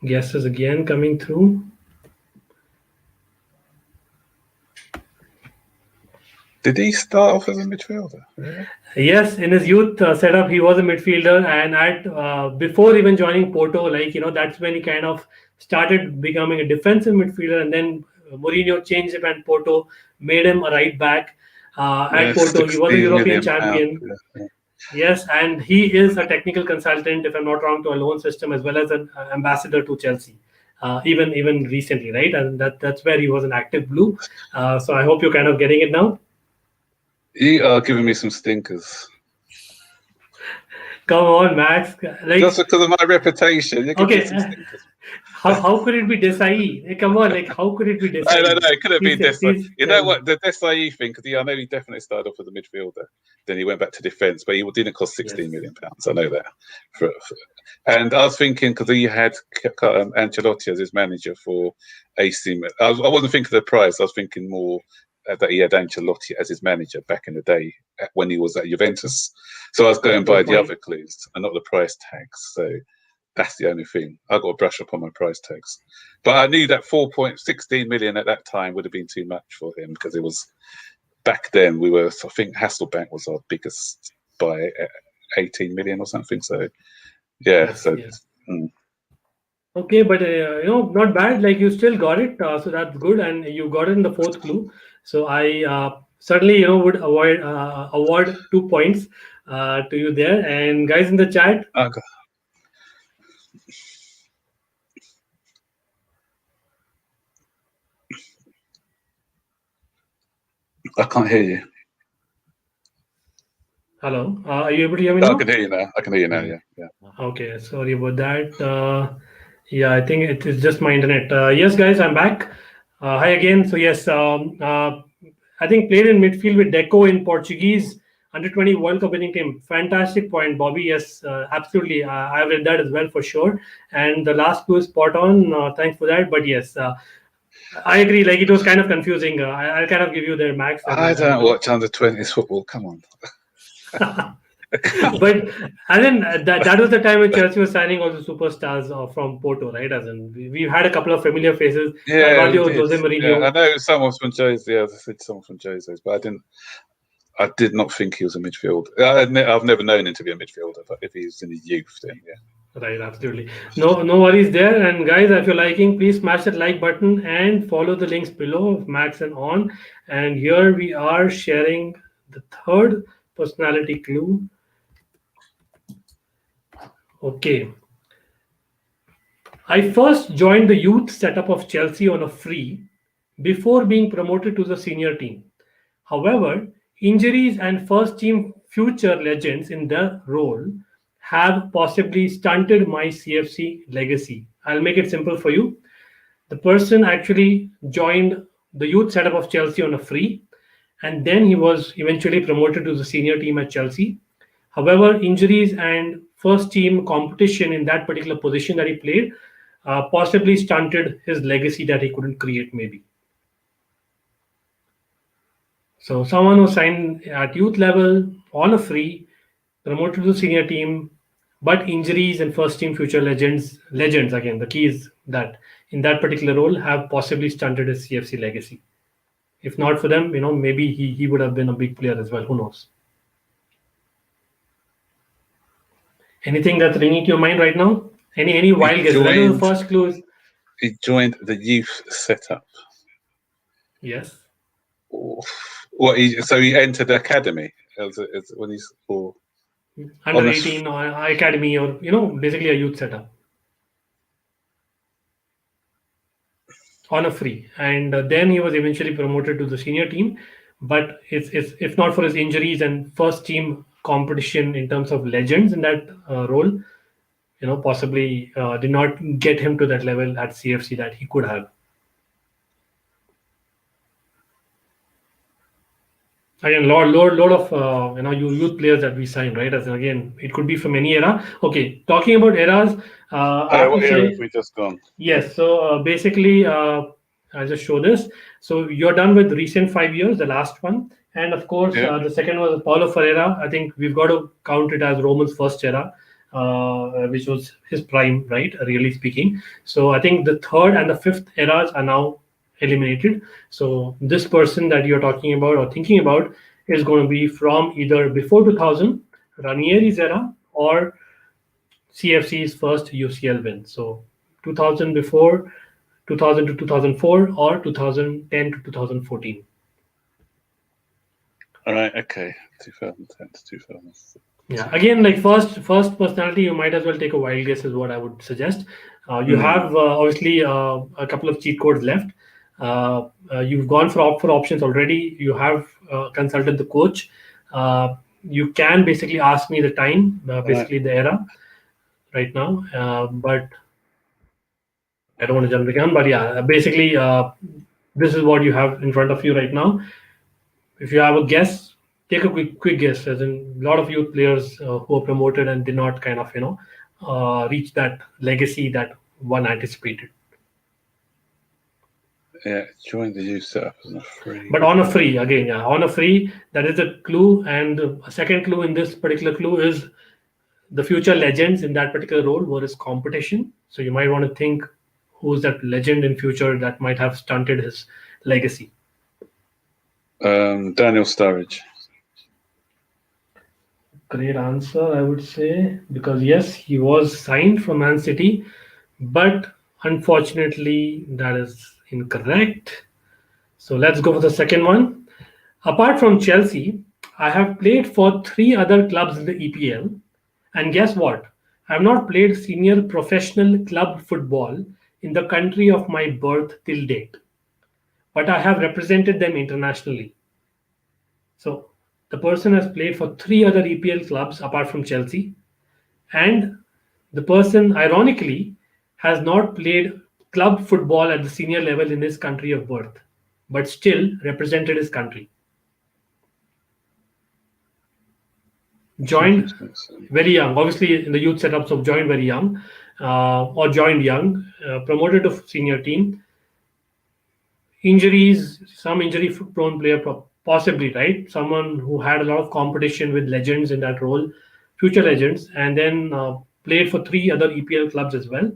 guesses again coming through. Did he start off as a midfielder? Yes, in his youth setup, he was a midfielder, and at before even joining Porto, like that's when he kind of started becoming a defensive midfielder, and then Mourinho changed him, and Porto made him a right back. At Porto, he was a European champion. Yes, and he is a technical consultant, if I'm not wrong, to a loan system as well as an ambassador to Chelsea. Even recently, right? And that's where he was an active blue. So I hope you're kind of getting it now. You are giving me some stinkers. Come on, Max. Like, just because of my reputation. Okay. How could it be Desai? Come on, like how could it be Desai? No, it could have been Desai. You know what, the Desai thing, because I know he definitely started off as a midfielder. Then he went back to defence, but he didn't cost £16 million. I know that. And I was thinking, because he had Ancelotti as his manager for AC Milan. I wasn't thinking of the price. I was thinking more that he had Ancelotti as his manager back in the day when he was at Juventus. So I was going by the other clues and not the price tags. So that's the only thing. I got to brush up on my price tags. But I knew that 4.16 million at that time would have been too much for him, because it was back then I think Hasselbank was our biggest by 18 million or something. So yeah. Okay, but not bad. Like you still got it, so that's good, and you got it in the fourth clue. So I certainly would award 2 points to you there. And guys in the chat, okay. I can't hear you. Hello, are you able to hear me now? I can hear you now. Yeah. Okay, sorry about that. Yeah, I think it is just my internet. Yes, guys, I'm back. Hi again. So yes, I think played in midfield with Deco in Portuguese under-20 World Cup winning team. Fantastic point, Bobby. Yes, absolutely. I've read that as well for sure. And the last clue is spot on. Thanks for that. But yes, I agree. Like it was kind of confusing. I'll kind of give you the Max. I don't watch under-20s football. Come on. But and then that was the time when Chelsea was signing all the superstars from Porto, right? As in we've had a couple of familiar faces. Yeah, Jose Mourinho. Yeah, I know someone from Jose. Yeah, I said someone from Jose's, but I did not think he was a midfielder. I've never known him to be a midfielder, but if he was in his youth, then yeah. Right, absolutely. No worries there. And guys, if you're liking, please smash that like button and follow the links below of Max and On. And here we are sharing the third personality clue. Okay. I first joined the youth setup of Chelsea on a free before being promoted to the senior team. However, injuries and first team future legends in the role have possibly stunted my CFC legacy. I'll make it simple for you. The person actually joined the youth setup of Chelsea on a free, and then he was eventually promoted to the senior team at Chelsea. However, injuries and first team competition in that particular position that he played possibly stunted his legacy that he couldn't create maybe. So someone who signed at youth level on a free, promoted to the senior team, but injuries and first team future legends again, the key is that in that particular role have possibly stunted his CFC legacy. If not for them, maybe he would have been a big player as well. Who knows? Anything that's ringing to your mind right now? Any wild guesses? I know the first clue is he joined the youth setup. Yes. So he entered the academy when he's under 18 or academy, or basically a youth setup on a free, and then he was eventually promoted to the senior team. But if not for his injuries and first team competition in terms of legends in that role, possibly did not get him to that level at CFC that he could have. Again, lot of youth players that we signed, right? As again, it could be from any era. Okay, talking about eras, I have what to era say, have we just gone? yes. So basically, I'll just show this. So you're done with recent 5 years, the last one, and of course, the second was Paulo Ferreira. I think we've got to count it as Roman's first era, which was his prime, right? Really speaking. So I think the third and the fifth eras are now eliminated. So this person that you're talking about or thinking about is going to be from either before 2000, Ranieri's era, or CFC's first UCL win. So 2000 before, 2000 to 2004, or 2010 to 2014. All right, okay, 2010 to 2004. Yeah, again, like first personality, you might as well take a wild guess is what I would suggest. You have obviously a couple of cheat codes left. You've gone for options already. You have consulted the coach. You can basically ask me the time, basically the era right now, but I don't want to jump the gun. But yeah, basically this is what you have in front of you right now. If you have a guess, take a quick guess. As in, a lot of youth players who are promoted and did not kind of reach that legacy that one anticipated. Yeah, join the youth setup on a free. But on a free, again, yeah, on a free, that is a clue. And a second clue in this particular clue is the future legends in that particular role were his competition. So you might want to think who's that legend in future that might have stunted his legacy. Daniel Sturridge. Great answer, I would say, because yes, he was signed from Man City, but unfortunately, that is incorrect. So let's go for the second one. Apart from Chelsea, I have played for 3 other clubs in the EPL, and guess what? I have not played senior professional club football in the country of my birth till date, but I have represented them internationally. So the person has played for 3 other EPL clubs apart from Chelsea, and the person, ironically, has not played club football at the senior level in his country of birth, but still represented his country. Joined very young, obviously in the youth setup, so joined very young, or joined young, promoted to senior team. Injuries, some injury-prone player, possibly, right? Someone who had a lot of competition with legends in that role, future legends, and then played for 3 other EPL clubs as well,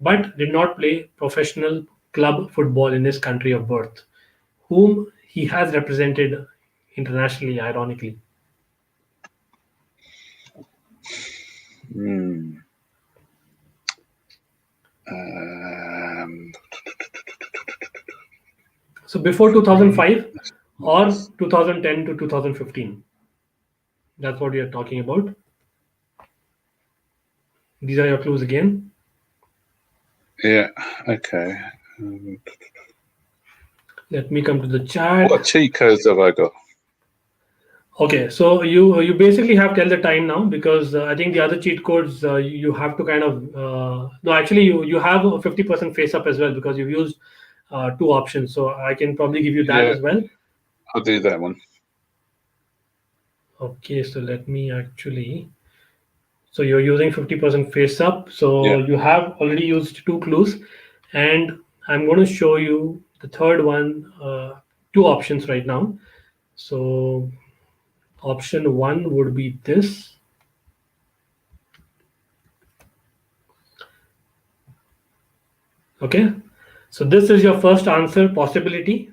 but did not play professional club football in his country of birth, whom he has represented internationally, ironically. So before 2005 or 2010 to 2015. That's what we are talking about. These are your clues again. Yeah, okay. Let me come to the chat. What cheat codes have I got? Okay, so you basically have till the time now, because I think the other cheat codes you have to kind of no, actually you have a 50% face up as well, because you've used 2 options. So I can probably give you that as well. I'll do that one. Okay, so let me actually. So you're using 50% face up. So you have already used 2 clues, and I'm going to show you the third one, 2 options right now. So option 1 would be this. Okay, so this is your first answer possibility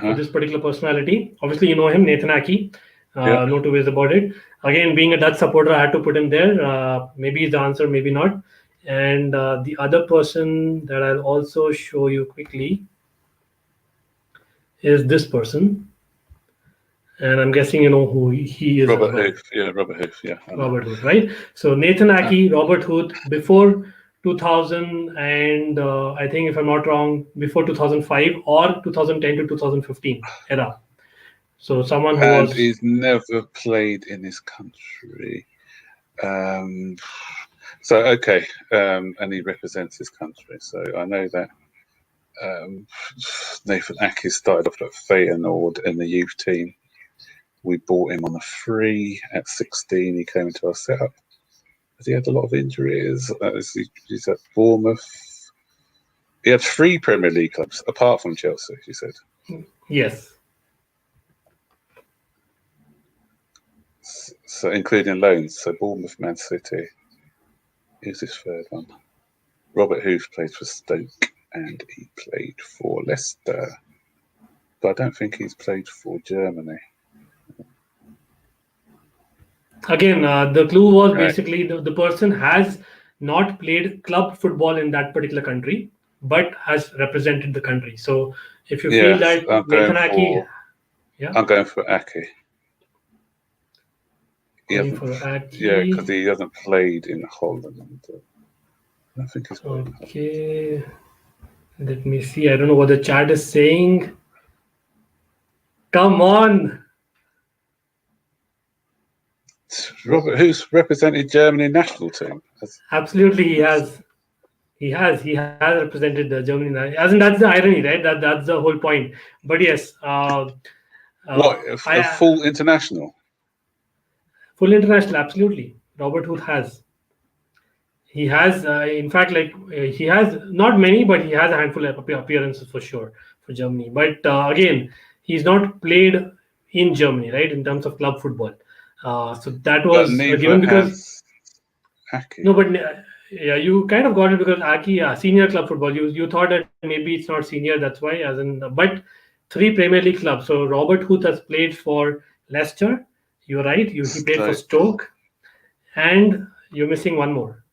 for this particular personality. Obviously, you know him, Nathan Aki. No two ways about it. Again, being a Dutch supporter, I had to put him there. Maybe the answer, maybe not. And the other person that I'll also show you quickly is this person. And I'm guessing you know who he is. Robert Huth. Yeah, Robert Huth. Yeah. Robert Huth, right? So Nathan Aki, Robert Huth, before 2000, and I think, if I'm not wrong, before 2005 or 2010 to 2015 era. So someone who And was... he's never played in this country. Okay, and he represents his country. So I know that Nathan Ake started off at Feyenoord in the youth team. We bought him on a free at 16. He came into our setup. Has he had a lot of injuries? He's at Bournemouth. He had 3 Premier League clubs, apart from Chelsea, she said. Yes. So including loans. So Bournemouth, Man City. Here's his third one. Robert Huth played for Stoke and he played for Leicester. But I don't think he's played for Germany. Again, the clue was basically the person has not played club football in that particular country, but has represented the country. So if you feel that Nathan Ake... I'm going for Ake. Yeah, because he hasn't played in Holland. I don't think he's played in Holland. Let me see. I don't know what the chat is saying. Come on. Robert, who's represented Germany national team? Absolutely, he has. He has represented the Germany. As in, that's the irony, right? That's the whole point. But yes. A full international? Full international, absolutely. Robert Huth has. He has, in fact, he has not many, but he has a handful of appearances for sure for Germany. But again, he's not played in Germany, right? In terms of club football. So that was given because... No, but yeah, you kind of got it because Ake, senior club football. You thought that maybe it's not senior, that's why. But 3 Premier League clubs. So Robert Huth has played for Leicester. You're right. He played for Stoke, and you're missing one more.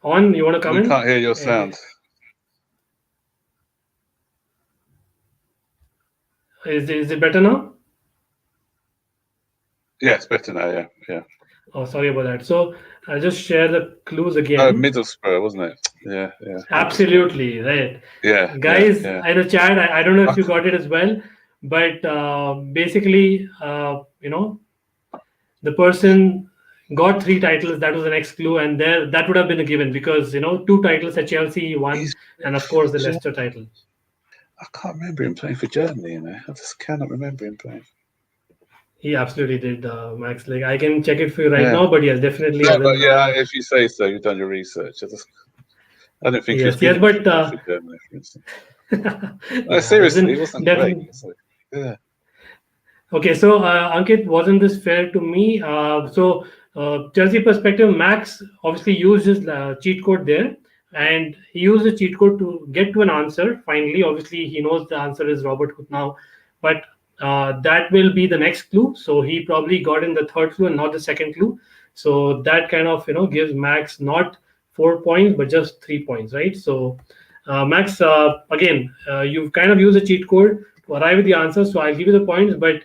You want to come in? We can't hear your sound. Is it better now? Yeah, it's better now. Yeah. Oh, sorry about that. So I'll just share the clues again. Oh, Middlesbrough, wasn't it? Yeah. Absolutely, right. Yeah. Guys, in the chat, I don't know if you got it as well, but basically, the person got 3 titles. That was the next clue, and that would have been a given because 2 titles at Chelsea, one, and of course the Leicester title. I can't remember him playing for Germany. I just cannot remember him playing. He absolutely did, Max. I can check it for you right now, but yes, definitely. No, but if you say so, you've done your research. I don't think yes, but for Germany, for instance. No, seriously, it wasn't great. Yeah. Okay, so Ankit, wasn't this fair to me? So Chelsea perspective, Max obviously used his cheat code there, and he used the cheat code to get to an answer. Finally, obviously, he knows the answer is Robert Huth now, but that will be the next clue. So he probably got in the 3rd clue and not the 2nd clue. So that kind of gives Max not 4 points but just 3 points, right? So Max, again, you've kind of used a cheat code to arrive at the answer. So I'll give you the points, but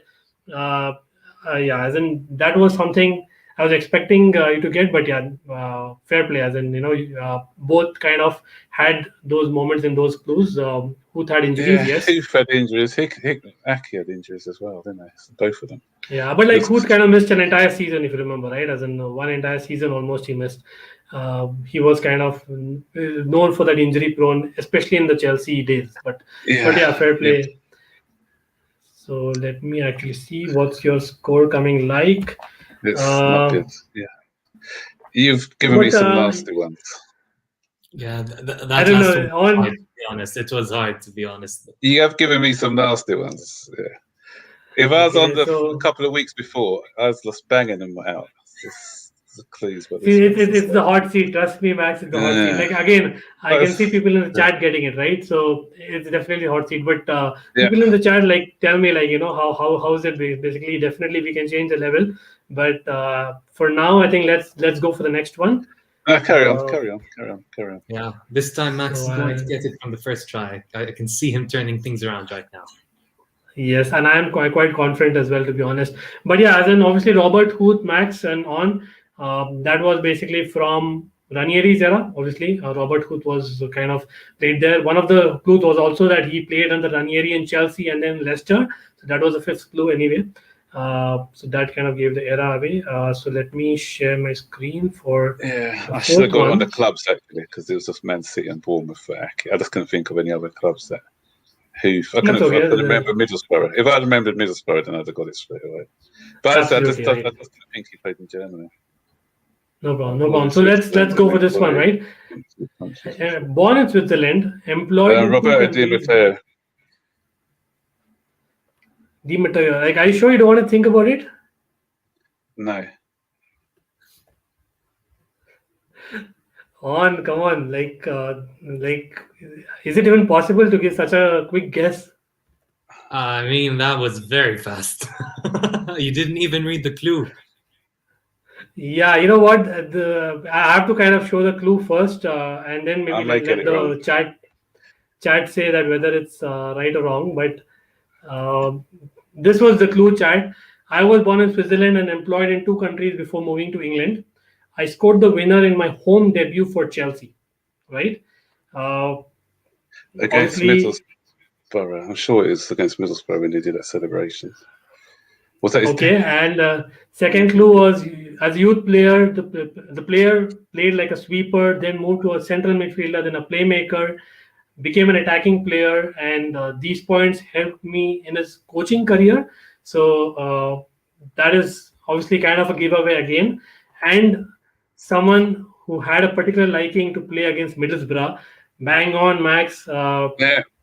as in that was something I was expecting you to get, but fair play. As in both kind of had those moments in those clues. Huth had injuries, yes. Huth had injuries. Ake had injuries as well, didn't they? Both of them. Yeah, but Huth kind of missed an entire season, if you remember, right? As in one entire season almost he missed. He was kind of known for that injury prone, especially in the Chelsea days. But fair play. Yep. So let me actually see what's your score coming like. It's not good. Yeah, you've given me some nasty ones. Yeah, I don't know. To be honest, it was hard to be honest. You have given me some nasty ones. Yeah. If I was on a couple of weeks before, I was just banging them out. The clues. It's the hot seat. Trust me, Max. It's the hot seat. Again, I can see people in the chat getting it right. So it's definitely hot seat. But people in the chat tell me how is it? Basically, definitely we can change the level. But for now, I think let's go for the next one. Carry on. Yeah, this time Max is going to get it from the first try. I can see him turning things around right now. Yes, and I am quite confident as well, to be honest. But as in obviously Robert Huth, Max, and on. That was basically from Ranieri's era, obviously. Robert Huth was kind of played there. One of the clues was also that he played under Ranieri in Chelsea and then Leicester. So that was the fifth clue anyway. So that kind of gave the era away. So let me share my screen for. Yeah, I should have got on the clubs actually, because it was just Man City and Bournemouth for Aki. I just couldn't think of any other clubs that. I couldn't remember Middlesbrough. If I had remembered Middlesbrough, then I'd have got it straight away. But I just didn't think he played in Germany. No problem, no problem. So let's go for this one, right? Born in Switzerland, employed. Roberto Di Matteo. Di Matteo. Like, are you sure you don't want to think about it? No. Come on. Like, is it even possible to give such a quick guess? I mean, that was very fast. You didn't even read the clue. Yeah, you know what? I have to kind of show the clue first, and then maybe let the chat say that whether it's right or wrong. But this was the clue, chat. I was born in Switzerland and employed in 2 countries before moving to England. I scored the winner in my home debut for Chelsea, right? Against Middlesbrough. I'm sure it was against Middlesbrough when they did that celebration. Was that okay? And second clue was, as a youth player, the player played like a sweeper, then moved to a central midfielder, then a playmaker, became an attacking player, and these points helped me in his coaching career. So that is obviously kind of a giveaway again. And someone who had a particular liking to play against Middlesbrough. Bang on, Max.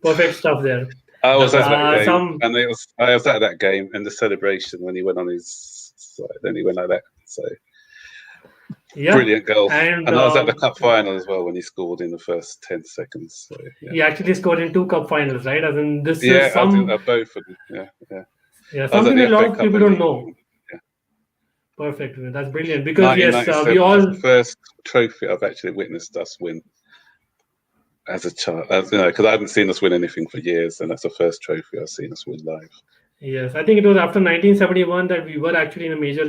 Perfect stuff there. I was at that game, and I was at that game and the celebration when he went on his side, then he went like that. So brilliant goal. And I was at the cup final as well when he scored in the first 10 seconds. So, He actually scored in 2 cup finals, right? As in this is some. I think that both of them. Yeah, something a lot of people don't know. Perfect. That's brilliant because we all the first trophy I've actually witnessed us win. As a child, because I hadn't seen us win anything for years, and that's the first trophy I've seen us win live. Yes, I think it was after 1971 that we were actually in a major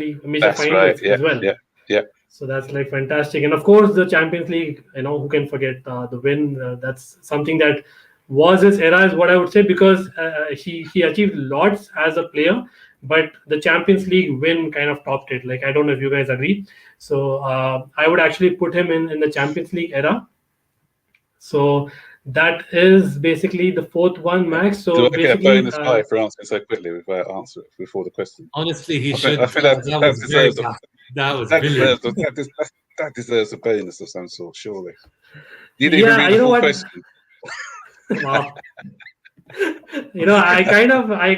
final as well. Yeah. So that's like fantastic, and of course the Champions League. Who can forget the win? That's something that was his era, is what I would say, because he achieved lots as a player, but the Champions League win kind of topped it. Like, I don't know if you guys agree. So I would actually put him in the Champions League era. So that is basically the 4th one, Max. So do I get a bonus guy for answering so quickly without answering before the question? Honestly, he should. I feel that deserves a bonus of some sort, surely. You didn't even read the full question. Wow. I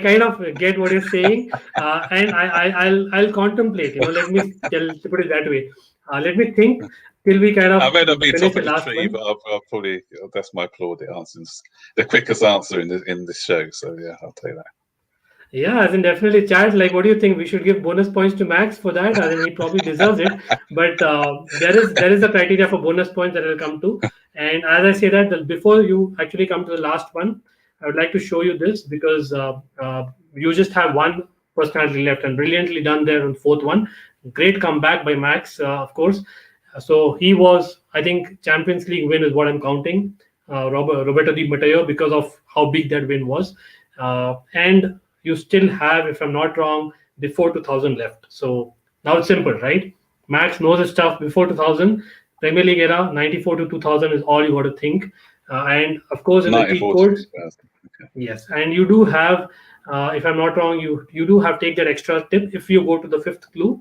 kind of get what you're saying, and I'll contemplate. Let me put it that way. Let me think. Till we kind of I may not be top of the tree, but I'll probably, that's my plaudit answer, the quickest answer in this show. So yeah, I'll take that. Yeah, as in definitely, chat. Like, what do you think? We should give bonus points to Max for that. I mean, he probably deserves it. But there is the criteria for bonus points that I'll come to. And as I say that, before you actually come to the last one, I would like to show you this because you just have one personality left, and brilliantly done there on the 4th one. Great comeback by Max, of course. So he was, I think, Champions League win is what I'm counting, Roberto Di Matteo, because of how big that win was. And you still have, if I'm not wrong, before 2000 left. So now it's simple, right? Max knows his stuff before 2000. Premier League era, 94 to 2000 is all you got to think. And of course, in the cheat codes, yes. And you do have, if I'm not wrong, you do have take that extra tip if you go to the 5th clue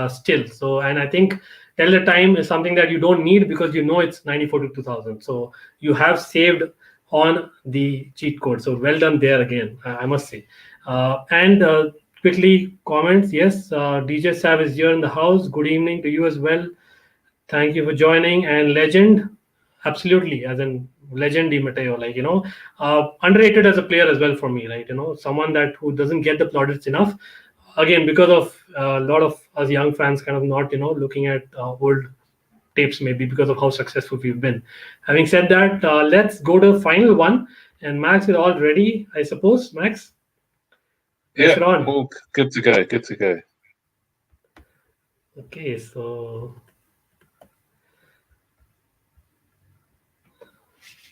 still. So, and I think tell the time is something that you don't need because it's 94 to 2000. So you have saved on the cheat code. So well done there again, I must say. And quickly comments. Yes, DJ Sav is here in the house. Good evening to you as well. Thank you for joining. And legend, absolutely, as in legend Di Matteo, underrated as a player as well for me, right? Someone who doesn't get the plaudits enough. Again, because of a lot of us young fans kind of not, looking at old tapes, maybe because of how successful we've been. Having said that, let's go to the final one. And Max is all ready, I suppose. Max? Yeah, all good to go. Okay, so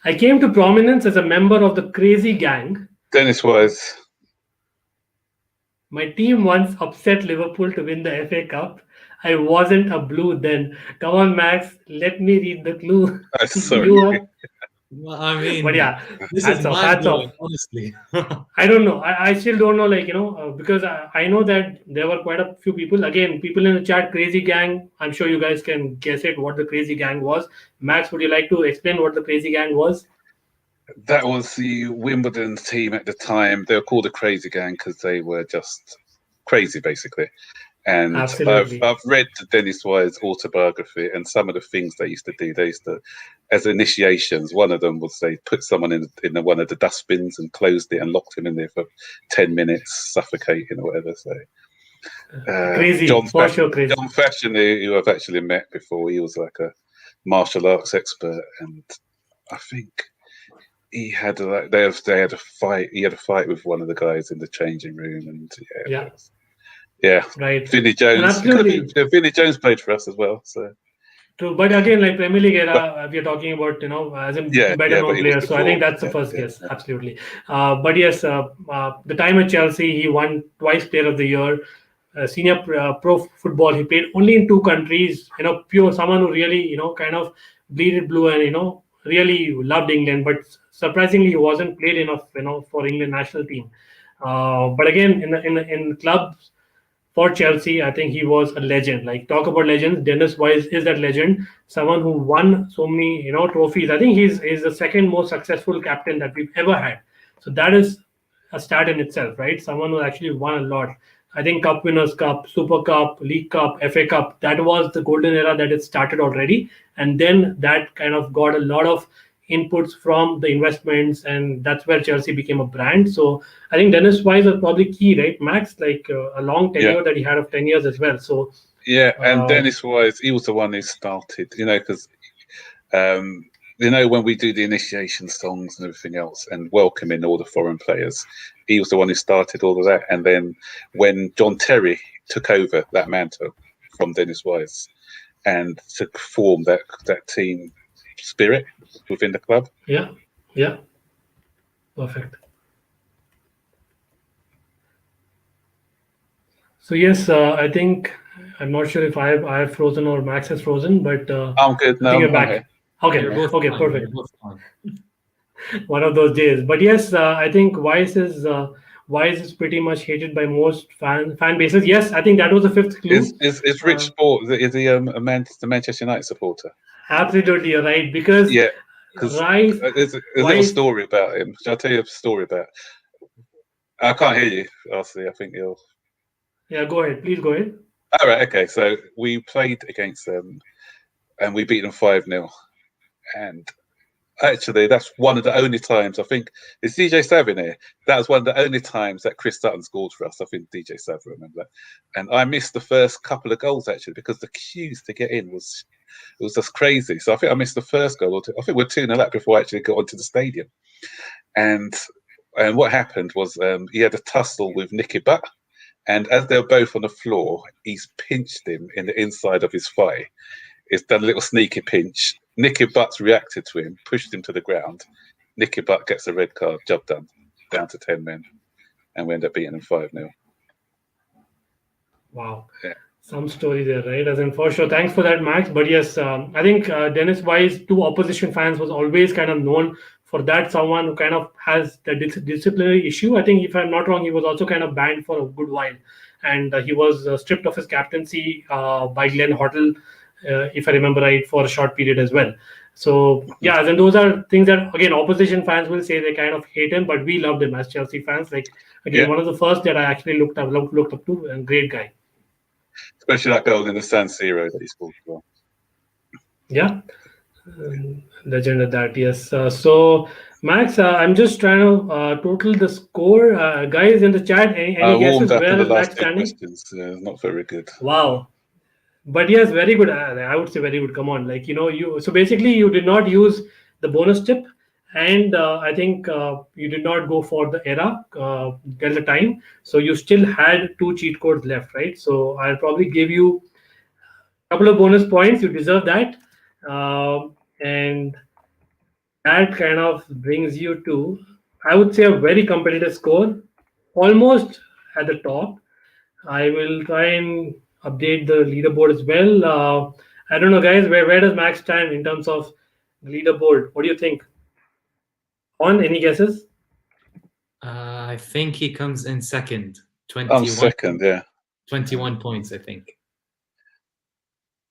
I came to prominence as a member of the Crazy Gang. Dennis Wise. My team once upset Liverpool to win the FA Cup. I wasn't a blue then. Come on, Max, let me read the clue. Sorry. You are. Well, I mean, But yeah, this hats is off, mind hats blowing, off. honestly. I don't know. I still don't know, like, because I know that there were quite a few people. Again, people in the chat, Crazy Gang. I'm sure you guys can guess it, what the Crazy Gang was. Max, would you like to explain what the Crazy Gang was? That was the Wimbledon team at the time. They were called the Crazy Gang because they were just crazy, basically. And Absolutely. I've read Dennis Wise's autobiography, and some of the things they used to do, as initiations, one of them was they put someone in one of the dustbins and closed it and locked him in there for 10 minutes, suffocating or whatever. So Crazy, for sure, crazy. John Fashion, who I've actually met before, he was like a martial arts expert, and I think he had they had a fight. He had a fight with one of the guys in the changing room, and yeah, right. Vinnie Jones. Vinnie Jones played for us as well. So true, but again, like Premier League era, we are talking about as in better known players. So I think that's the first guess. Absolutely. But yes, the time at Chelsea, he won twice Player of the Year. Senior pro football, he played only in 2 countries. Pure someone who really kind of bleeded blue and really loved England. But surprisingly, he wasn't played enough for England national team. But again, in clubs for Chelsea, I think he was a legend. Like, talk about legends, Dennis Wise is that legend. Someone who won so many trophies. I think he's the second most successful captain that we've ever had. So that is a stat in itself, right? Someone who actually won a lot. I think Cup Winners' Cup, Super Cup, League Cup, FA Cup, that was the golden era that it started already. And then that kind of got a lot of inputs from the investments, and that's where Chelsea became a brand. So I think Dennis Wise was probably key, right, Max? Like a long tenure that he had of 10 years as well. So and Dennis Wise, he was the one who started, because when we do the initiation songs and everything else and welcoming all the foreign players, he was the one who started all of that. And then when John Terry took over that mantle from Dennis Wise and to form that team spirit within the club. Yeah. Perfect. So yes, I think I'm not sure if I've frozen or Max has frozen, but I'm good now. I think you're back. Okay, perfect. One of those days. But yes, I think Wise is pretty much hated by most fan bases. Yes, I think that was the 5th clue. Is Rich Sport, is he a Manchester United supporter? Absolutely, you're right. Because Rice, there's a little story about him. Shall I tell you a story about? I can't hear you, RC. I think you'll. Yeah, go ahead. Please go ahead. All right. Okay. So we played against them, and we beat them 5-0. And actually, that's one of the only times, I think, is DJ Sav in here? That was one of the only times that Chris Sutton scored for us. I think DJ Sav remember that. And I missed the first couple of goals, actually, because the queues to get in was just crazy. So I think I missed the first goal. I think we're 2-0 up before I actually got onto the stadium. And what happened was he had a tussle with Nicky Butt. And as they were both on the floor, he's pinched him in the inside of his thigh. It's done a little sneaky pinch. Nicky Butt's reacted to him, pushed him to the ground. Nicky Butt gets a red card, job done, down to 10 men. And we end up beating them 5-0. Wow. Yeah. Some story there, right? As in, for sure. Thanks for that, Max. But yes, I think Dennis Wise to opposition fans was always kind of known for that. Someone who kind of has the disciplinary issue. I think, if I'm not wrong, he was also kind of banned for a good while. And he was stripped of his captaincy by Glenn Hoddle, if I remember right, for a short period as well. So, yeah, and those are things that, again, opposition fans will say they kind of hate him, but we loved him as Chelsea fans. Like, again, one of the first that I actually looked up to, and great guy. Especially that goal in the San Siro that he scored as well. Yeah, legend at that, yes. So, Max, I'm just trying to total the score. Guys in the chat, any guesses where is Max standing? Not very good. Wow. But yes, very good. I would say very good. Come on. Like, so basically you did not use the bonus tip. And I think you did not go for the era, Delta time. So you still had 2 cheat codes left, right? So I'll probably give you a couple of bonus points. You deserve that. And That kind of brings you to, I would say, a very competitive score, almost at the top. I will try and update the leaderboard as well. I don't know, guys, where does Max stand in terms of leaderboard? What do you think? On any guesses? I think he comes in second. I'm 21, second, yeah. 21 points, I think.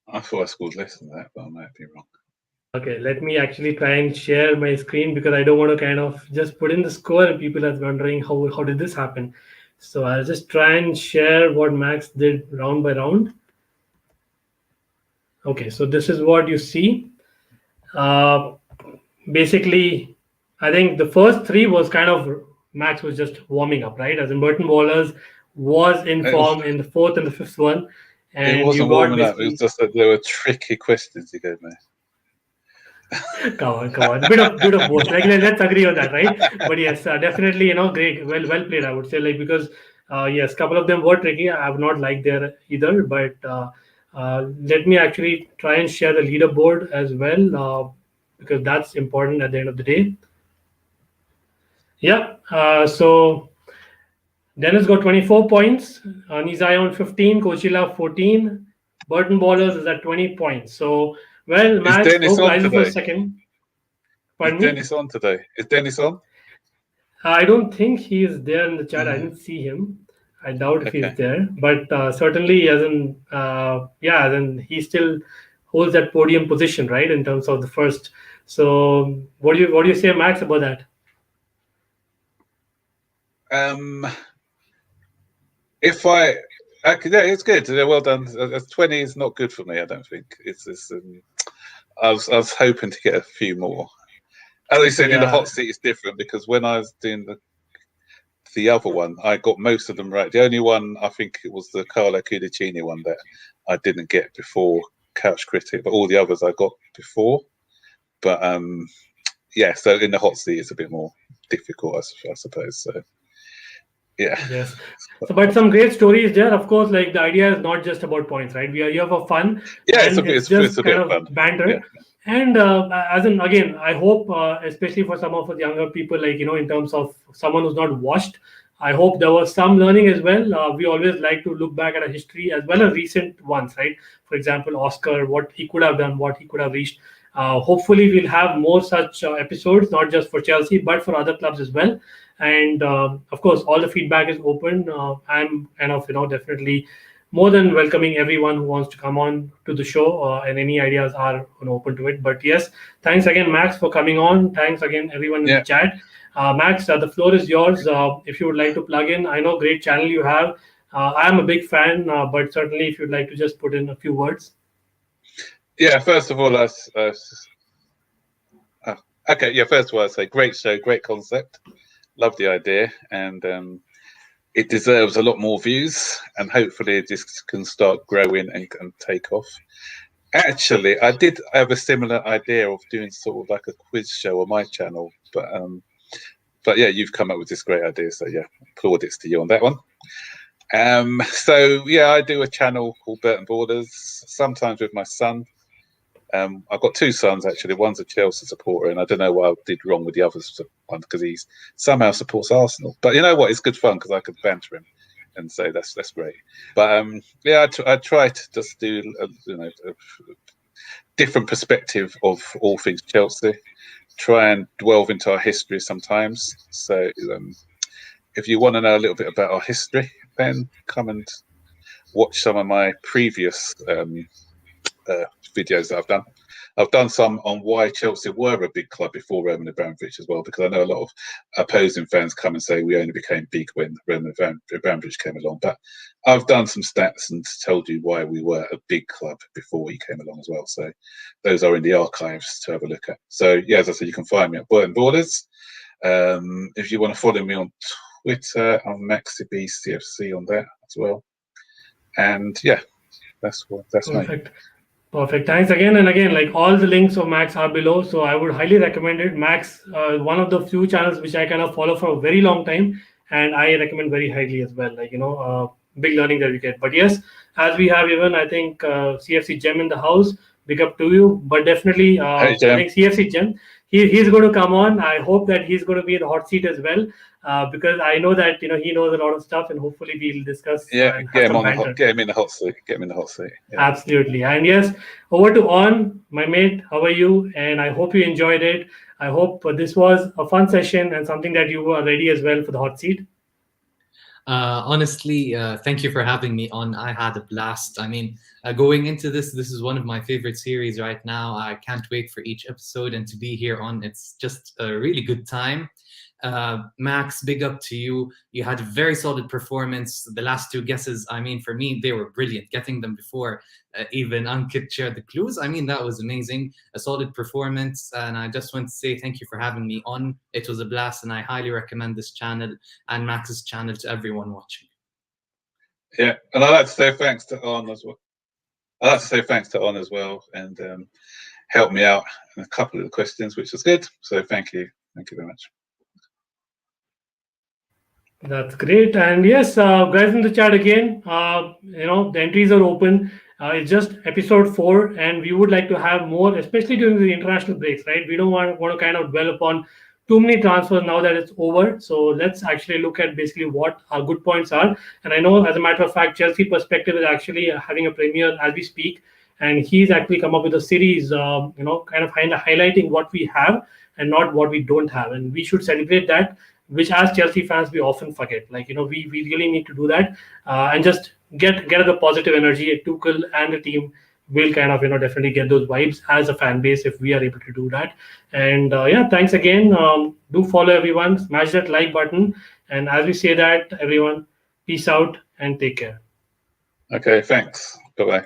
I thought I scored less than that, but I might be wrong. Okay, let me actually try and share my screen because I don't want to kind of just put in the score and people are wondering how did this happen. So I'll just try and share what Max did round by round. Okay, so this is what you see. Basically, I think the first three was kind of Max was just warming up, right? As in Burton Ballerz was in form in the fourth and the fifth one. And it wasn't warming up. It was just that there were tricky questions you gave me. Come on. Bit of both. Like, let's agree on that, right? But yes, definitely, great. Well played, I would say. Like, because yes, couple of them were tricky. I have not liked there either. But let me actually try and share the leaderboard as well, because that's important at the end of the day. Yeah. So Dennis got 24 points. Nizayon 15. Coachella 14. Burton Ballerz is at 20 points. So. Well, Max, prizes for second. Is Dennis on today? Is Dennis on? I don't think he is there in the chat. I didn't see him. I doubt if he's there. But certainly, as in he still holds that podium position, right, in terms of the first. So, what do you say, Max, about that? Yeah, it's good. Well done. 20 is not good for me. I don't think I was hoping to get a few more. As I said, in the hot seat, it's different because when I was doing the other one, I got most of them right. The only one, I think it was the Carlo Cudicini one that I didn't get before Couch Critic, but all the others I got before. But yeah, so in the hot seat, it's a bit more difficult, I suppose. So. Yeah. Yes. So, but some great stories there. Of course, like the idea is not just about points, right? We are here for fun. Yeah, it's just kind of fun. Banter. Yeah. And as in, again, I hope, especially for some of the younger people, like, in terms of someone who's not watched, I hope there was some learning as well. We always like to look back at a history as well as recent ones, right? For example, Oscar, what he could have done, what he could have reached. Hopefully, we'll have more such episodes, not just for Chelsea, but for other clubs as well. And of course, all the feedback is open. I'm kind of, definitely more than welcoming everyone who wants to come on to the show, and any ideas are open to it. But yes, thanks again, Max, for coming on. Thanks again, everyone in the chat. Max, the floor is yours. If you would like to plug in, I know great channel you have. I am a big fan, but certainly if you'd like to just put in a few words. Yeah, first of all, okay. Yeah, first of all, I say great show, great concept. Love the idea, and it deserves a lot more views, and hopefully this can start growing and take off. Actually, I did have a similar idea of doing sort of like a quiz show on my channel, but yeah, you've come up with this great idea, so yeah, plaudits to you on that one. So yeah, I do a channel called Burton Ballerz, sometimes with my son. I've got two sons, actually. One's a Chelsea supporter, and I don't know what I did wrong with the other one because he somehow supports Arsenal. But you know what? It's good fun because I could banter him and say that's great. But yeah, I try to just do a different perspective of all things Chelsea. Try and delve into our history sometimes. So if you want to know a little bit about our history, then come and watch some of my previous videos that I've done. I've done some on why Chelsea were a big club before Roman Abramovich as well, because I know a lot of opposing fans come and say we only became big when Roman Abramovich came along. But I've done some stats and told you why we were a big club before he came along as well. So those are in the archives to have a look at. So yeah, as I said, you can find me at Burton Ballerz. If you want to follow me on Twitter, I'm MaxiBCFC on there as well. And yeah, that's Perfect. Perfect. Thanks again and again. Like all the links of Max are below, so I would highly recommend it. Max, one of the few channels which I kind of follow for a very long time, and I recommend very highly as well. Like big learning that you get. But yes, as we have even I think CFC Gem in the house. Big up to you. But definitely, I think CFC Gem. he's going to come on. I hope that he's going to be in the hot seat as well, because I know that he knows a lot of stuff, and hopefully we'll discuss. Yeah, get him in the hot seat. Get him in the hot seat. Yeah. Absolutely. And yes, over to On, my mate. How are you? And I hope you enjoyed it. I hope this was a fun session and something that you were ready as well for the hot seat. Honestly, thank you for having me on. I had a blast. I mean, going into this is one of my favorite series right now. I can't wait for each episode and to be here on. It's just a really good time. Max, big up to you. You had a very solid performance. The last two guesses, I mean, for me, they were brilliant. Getting them before even Ankit shared the clues, I mean, that was amazing. A solid performance. And I just want to say thank you for having me on. It was a blast, and I highly recommend this channel and Max's channel to everyone watching. Yeah, and I'd like to say thanks to On as well. And helped me out in a couple of the questions, which was good. So thank you. Thank you very much. That's great. And yes, guys in the chat again, the entries are open. It's just episode 4, and we would like to have more, especially during the international breaks, right? We don't want to kind of dwell upon too many transfers now that it's over. So let's actually look at basically what our good points are. And I know, as a matter of fact, Chelsea Perspective is actually having a premiere as we speak, and he's actually come up with a series, kind of highlighting what we have and not what we don't have, and we should celebrate that, which as Chelsea fans we often forget. We really need to do that, and just get the positive energy. Tuchel and the team will kind of definitely get those vibes as a fan base if we are able to do that. And yeah, thanks again. Do follow everyone, smash that like button, and as we say that, everyone, peace out and take care. Okay, thanks. Bye-bye.